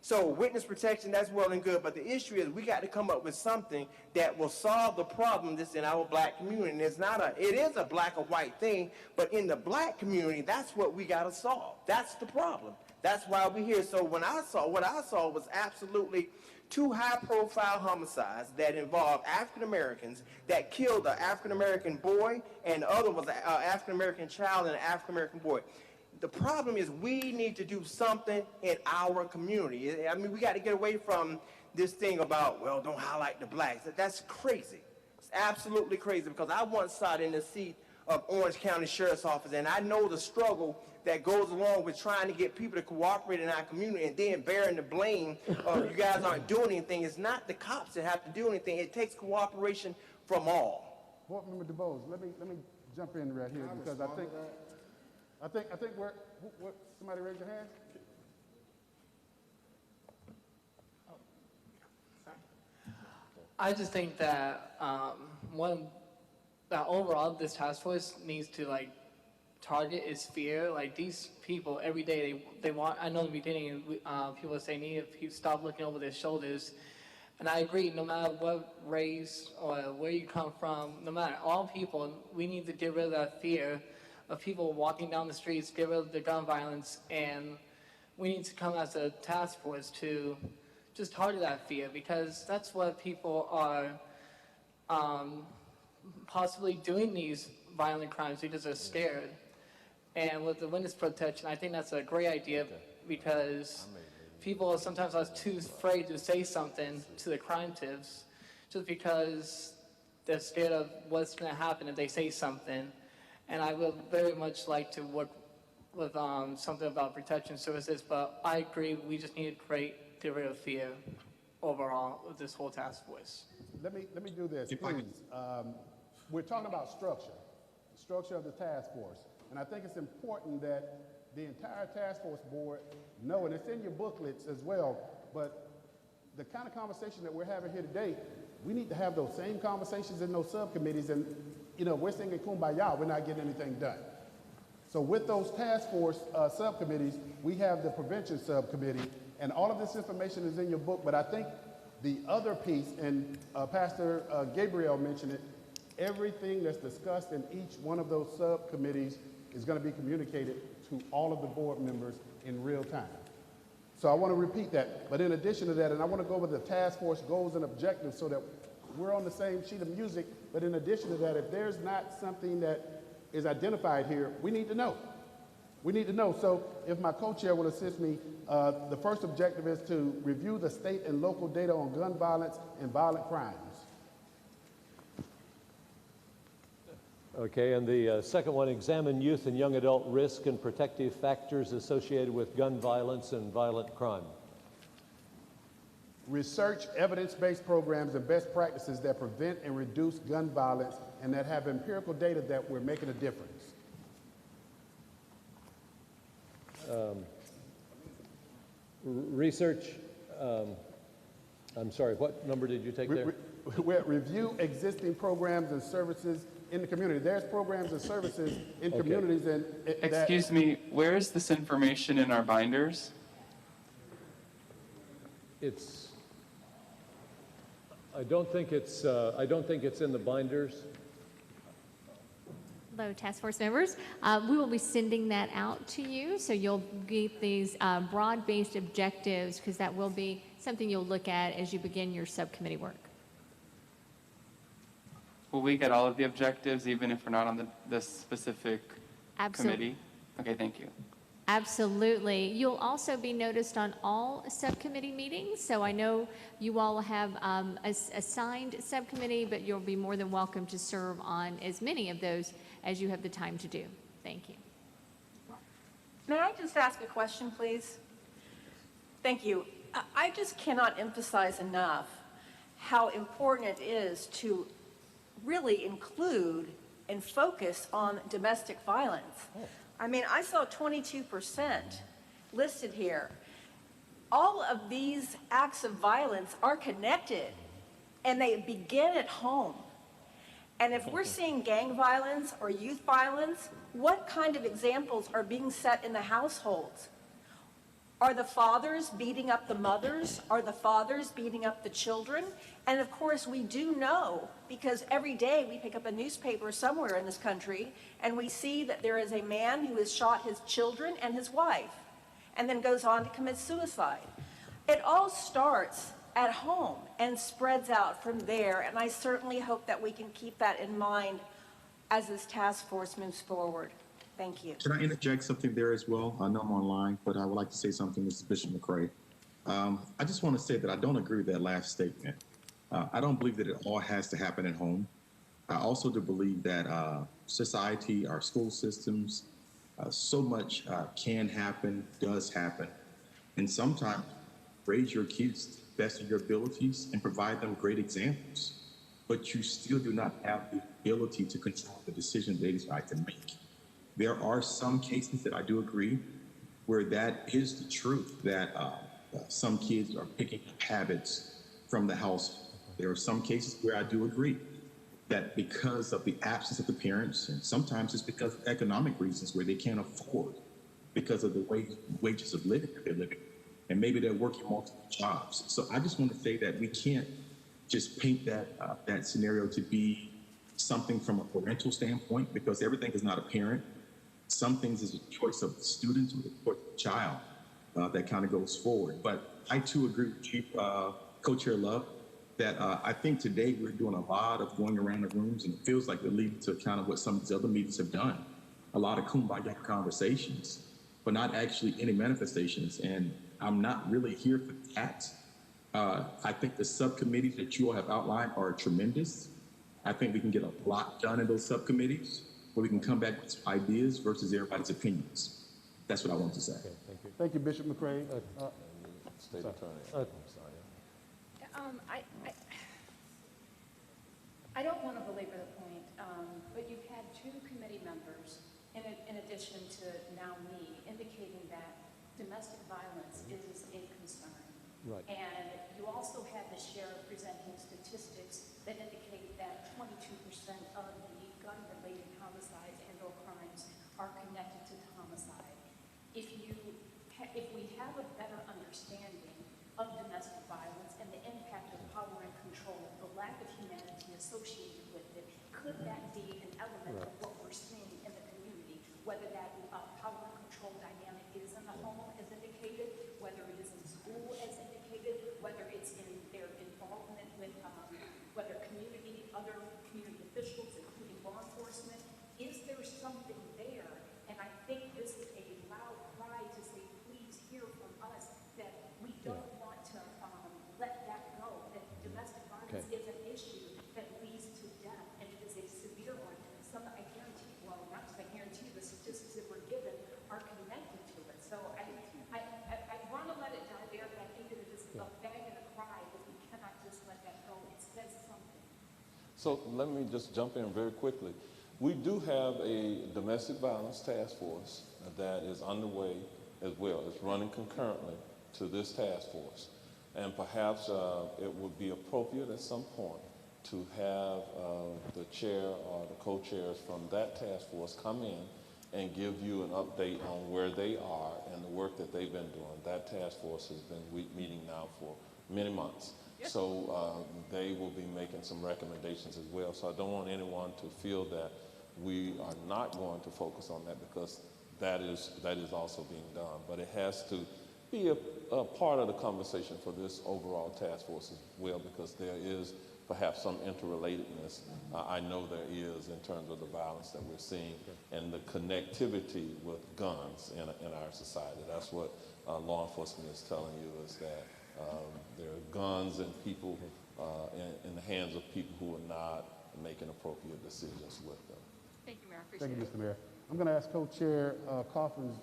So witness protection, that's well and good, but the issue is we got to come up with something that will solve the problem that's in our black community. And it is a black or white thing, but in the black community, that's what we got to solve. That's the problem. That's why we're here. So what I saw was absolutely 2 high-profile homicides that involved African-Americans that killed an African-American boy, and the other was an African-American child and an African-American boy. The problem is we need to do something in our community. I mean, we got to get away from this thing about, well, don't highlight the blacks. That's crazy. It's absolutely crazy, because I once sat in the seat of Orange County Sheriff's Office, and I know the struggle that goes along with trying to get people to cooperate in our community and then bearing the blame of you guys aren't doing anything. It's not the cops that have to do anything. It takes cooperation from all. Board Member DuBose, let me jump in right here, because I think somebody raise your hand? I just think that that overall this task force needs to target is fear. Like these people every day they want. I know in the beginning people say need to stop looking over their shoulders, and I agree. No matter what race or where you come from, no matter all people, we need to get rid of that fear of people walking down the streets, get rid of the gun violence, and we need to come as a task force to just target that fear, because that's what people are possibly doing these violent crimes because they're scared. And with the witness protection, I think that's a great idea, because people sometimes are too afraid to say something to the crime tips just because they're scared of what's going to happen if they say something. And I would very much like to work with something about protection services, but I agree we just need to get rid of fear overall with this whole task force. Let me do this, please. We're talking about structure of the task force. And I think it's important that the entire task force board know, and it's in your booklets as well, but the kind of conversation that we're having here today, we need to have those same conversations in those subcommittees, and we're singing Kumbaya, we're not getting anything done. So with those task force subcommittees, we have the prevention subcommittee, and all of this information is in your book, but I think the other piece, and Pastor Gabriel mentioned it, everything that's discussed in each one of those subcommittees is going to be communicated to all of the board members in real time. So I want to repeat that. But in addition to that, and I want to go over the task force goals and objectives so that we're on the same sheet of music. But in addition to that, if there's not something that is identified here, we need to know. We need to know. So if my co-chair will assist me, the first objective is to review the state and local data on gun violence and violent crimes. Okay, and the second one, examine youth and young adult risk and protective factors associated with gun violence and violent crime. Research evidence-based programs and best practices that prevent and reduce gun violence and that have empirical data that we're making a difference. Research, I'm sorry, what number did you take there? Review existing programs and services in the community. There's programs and services in communities and Excuse me, where is this information in our binders? I don't think it's in the binders. Hello, task force members. We will be sending that out to you, so you'll get these broad-based objectives, because that will be something you'll look at as you begin your subcommittee work. Will we get all of the objectives, even if we're not on the specific committee? Okay, thank you. Absolutely. You'll also be noticed on all subcommittee meetings. So I know you all have assigned subcommittee, but you'll be more than welcome to serve on as many of those as you have the time to do. Thank you. May I just ask a question, please? Thank you. I just cannot emphasize enough how important it is to really include and focus on domestic violence. I mean, I saw 22% listed here. All of these acts of violence are connected, and they begin at home. And if we're seeing gang violence or youth violence, what kind of examples are being set in the households? Are the fathers beating up the mothers? Are the fathers beating up the children? And of course, we do know, because every day we pick up a newspaper somewhere in this country, and we see that there is a man who has shot his children and his wife, and then goes on to commit suicide. It all starts at home and spreads out from there, and I certainly hope that we can keep that in mind as this task force moves forward. Thank you. Can I interject something there as well? I know I'm online, but I would like to say something, Mrs. Bishop McCray. I just want to say that I don't agree with that last statement. I don't believe that it all has to happen at home. I also do believe that society, our school systems, so much can happen, does happen. And sometimes raise your kids to the best of your abilities and provide them great examples. But you still do not have the ability to control the decisions they decide to make. There are some cases that I do agree where that is the truth, that some kids are picking up habits from the house. There are some cases where I do agree that because of the absence of the parents, and sometimes it's because of economic reasons where they can't afford, because of the wages of living that they're living, and maybe they're working multiple jobs. So I just want to say that we can't just paint that scenario to be something from a parental standpoint, because everything is not apparent. Some things is a choice of the student or the child that kind of goes forward. But I too agree with Chief Co-Chair Love that I think today we're doing a lot of going around the rooms, and it feels like we're leading to kind of what some of these other meetings have done. A lot of kumbaya conversations, but not actually any manifestations. And I'm not really here for that. I think the subcommittees that you all have outlined are tremendous. I think we can get a lot done in those subcommittees, where we can come back with ideas versus everybody's opinions. That's what I want to say. Okay, thank you. Thank you, Bishop McCray. State Attorney. I'm sorry. I don't want to belabor the point, but you've had two committee members, in addition to now me, indicating that domestic violence is a concern. Right. And you also had the sheriff presenting statistics that indicate that 22% of the gun-related homicides and/or crimes are connected to homicide. If we have a better understanding of domestic violence and the impact of power and control, the lack of humanity associated with it, could that be an element of what we're seeing in the community, whether that power and control dynamic is in the home as indicated, whether it is in school as indicated, whether it's in their involvement with other community officials, including law enforcement? Is there something there? And I think this is a loud cry to say, please hear from us that we don't want to let that go, that domestic violence is an issue that leads to death, and it is a severe one. I guarantee, well, not just I guarantee, the statistics that we're given are connected to it. So I want to let it die there, but I think that it is a beg and a cry that we cannot just let that go. It says something. So let me just jump in very quickly. We do have a domestic violence task force that is underway as well. It's running concurrently to this task force. And perhaps it would be appropriate at some point to have the chair or the co-chairs from that task force come in and give you an update on where they are and the work that they've been doing. That task force has been meeting now for many months. Yep. So they will be making some recommendations as well. So I don't want anyone to feel that we are not going to focus on that because that is also being done. But it has to be a part of the conversation for this overall task force as well, because there is perhaps some interrelatedness. I know there is in terms of the violence that we're seeing and the connectivity with guns in our society. That's what law enforcement is telling you, is that there are guns and people in the hands of people who are not making appropriate decisions with them. Thank you, Mayor. I Thank appreciate you, Mr. Mayor. I'm going to ask Co-Chair Coffins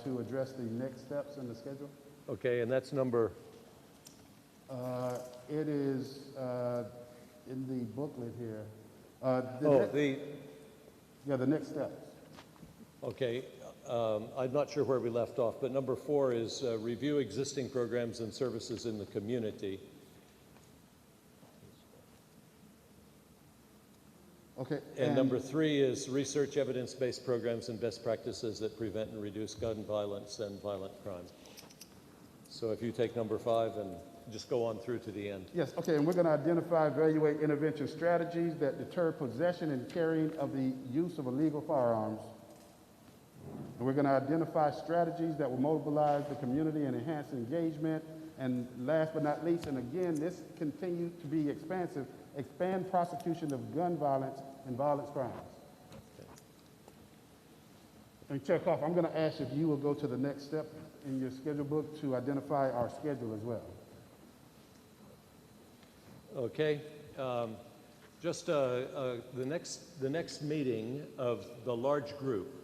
to address the next steps in the schedule. Okay, and that's number, It is in the booklet here. The next steps. okay. I'm not sure where we left off, but number 4 is review existing programs and services in the community. Okay. And number 3 is research evidence-based programs and best practices that prevent and reduce gun violence and violent crime. So if you take number 5 and just go on through to the end. Yes, okay, and we're going to identify, evaluate intervention strategies that deter possession and carrying of the use of illegal firearms. And we're going to identify strategies that will mobilize the community and enhance engagement. And last but not least, and again, this continues to be expansive, expand prosecution of gun violence and violence crimes. And Chair Coffin, I'm going to ask if you will go to the next step in your schedule book to identify our schedule as well. Okay. The next meeting of the large group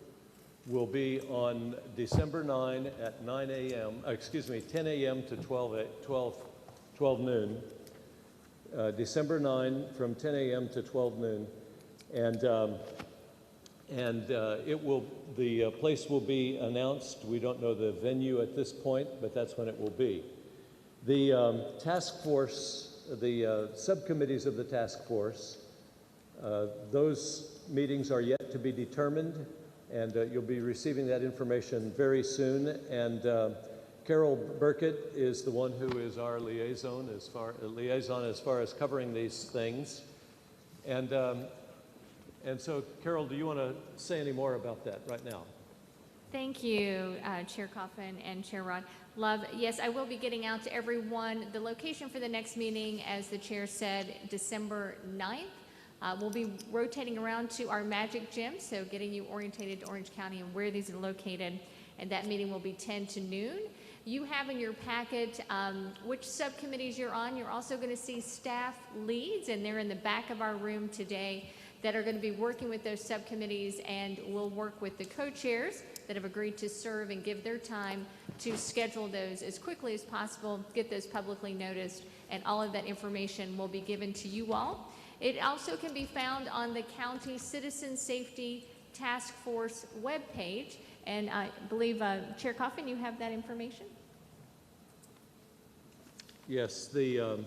will be on December 9 at 9 a.m., 10 a.m. to 12 noon. December 9 from 10 a.m. to 12 noon. The place will be announced. We don't know the venue at this point, but that's when it will be. The task force, the subcommittees of the task force, those meetings are yet to be determined, and you'll be receiving that information very soon. And Carol Burkett is the one who is our liaison as far as covering these things. And so, Carol, do you want to say any more about that right now? Thank you, Chair Coffin and Chair Rod. Love, yes, I will be getting out to everyone. The location for the next meeting, as the chair said, December 9th. We'll be rotating around to our Magic Gym, so getting you orientated to Orange County and where these are located. And that meeting will be 10 to noon. You have in your packet which subcommittees you're on. You're also going to see staff leads, and they're in the back of our room today, that are going to be working with those subcommittees, and will work with the co-chairs that have agreed to serve and give their time to schedule those as quickly as possible, get those publicly noticed, and all of that information will be given to you all. It also can be found on the County Citizen Safety Task Force webpage, and I believe, Chair Coffin, you have that information? Yes, the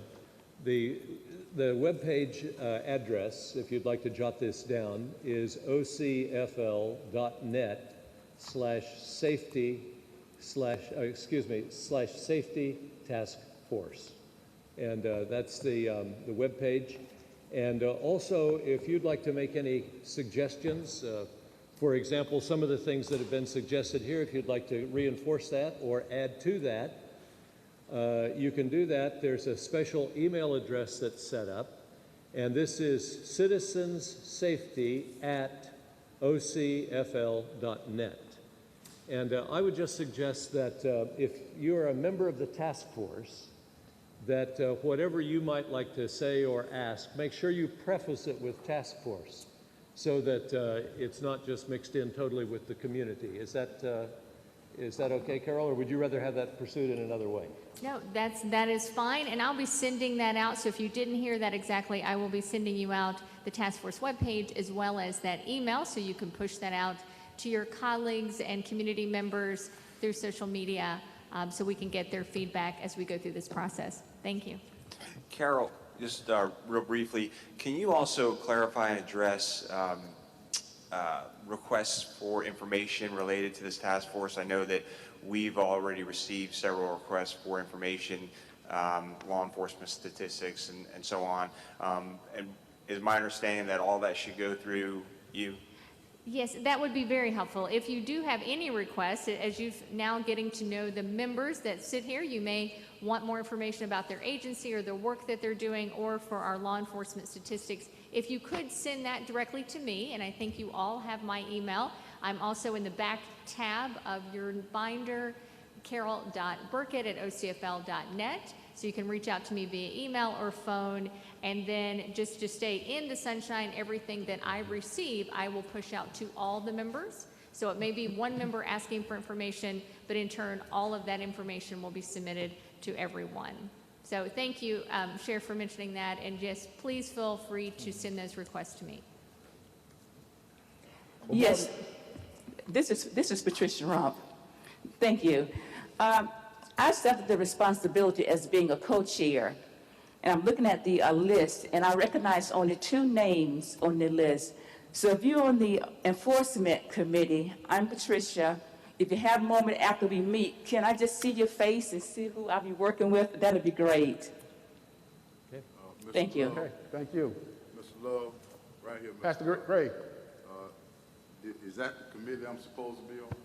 webpage address, if you'd like to jot this down, is ocfl.net/safety task force. And that's the webpage. And also, if you'd like to make any suggestions, for example, some of the things that have been suggested here, if you'd like to reinforce that or add to that, you can do that. There's a special email address that's set up, and this is citizensafety@ocfl.net. And I would just suggest that if you're a member of the task force, that whatever you might like to say or ask, make sure you preface it with task force, so that it's not just mixed in totally with the community. Is that okay, Carol, or would you rather have that pursued in another way? No, that is fine, and I'll be sending that out. So if you didn't hear that exactly, I will be sending you out the task force webpage as well as that email, so you can push that out to your colleagues and community members through social media, so we can get their feedback as we go through this process. Thank you. Carol, just real briefly, can you also clarify and address requests for information related to this task force? I know that we've already received several requests for information, law enforcement statistics, and so on. And is my understanding that all that should go through you? Yes, that would be very helpful. If you do have any requests, as you've now getting to know the members that sit here, you may want more information about their agency or the work that they're doing, or for our law enforcement statistics. If you could send that directly to me, and I think you all have my email. I'm also in the back tab of your binder, carol.burkett@ocfl.net. So you can reach out to me via email or phone, and then just to stay in the sunshine, everything that I receive, I will push out to all the members. So it may be one member asking for information, but in turn, all of that information will be submitted to everyone. So thank you, Sheriff, for mentioning that, and just please feel free to send those requests to me. Yes, this is Patricia Rump. Thank you. I accepted the responsibility as being a co-chair, and I'm looking at the list, and I recognize only 2 names on the list. So if you're on the enforcement committee, I'm Patricia. If you have a moment after we meet, can I just see your face and see who I'll be working with? That'd be great. Okay. Thank you. Okay, thank you. Mr. Love, right here. Mr. Pastor Gray. Is that the committee I'm supposed to be on?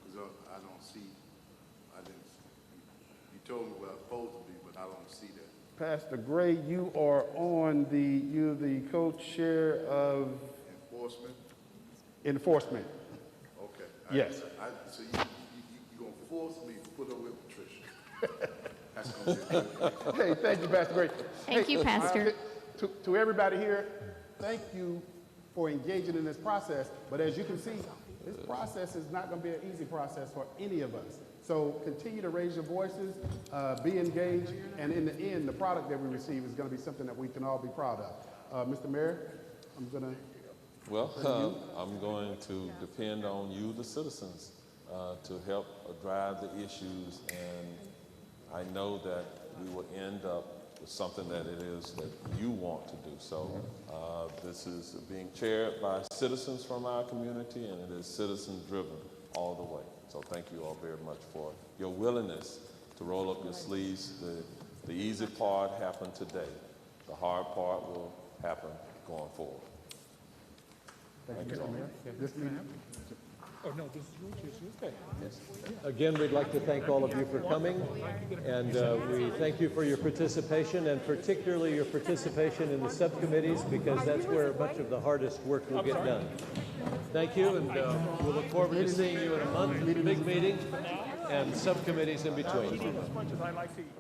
Because I don't see, you told me where I'm supposed to be, but I don't see that. Pastor Gray, you are on you're the co-chair of Enforcement. Okay. Yes. So you're going to force me to put up with Patricia. That's going to be good. Hey, thank you, Pastor Gray. Thank you, Pastor. To everybody here, thank you for engaging in this process. But as you can see, this process is not going to be an easy process for any of us. So continue to raise your voices, be engaged, and in the end, the product that we receive is going to be something that we can all be proud of. Mr. Mayor, I'm going to... Well, I'm going to depend on you, the citizens, to help drive the issues, and I know that we will end up with something that it is that you want to do. So this is being chaired by citizens from our community, and it is citizen-driven all the way. So thank you all very much for your willingness to roll up your sleeves. The easy part happened today. The hard part will happen going forward. Thank you, Mr. Mayor. This meeting. Oh, no, this is your okay. Again, we'd like to thank all of you for coming, and we thank you for your participation, and particularly your participation in the subcommittees, because that's where much of the hardest work will get done. Thank you, and we'll look forward to seeing you in a month, big meeting, and subcommittees in between. As much as I like to eat.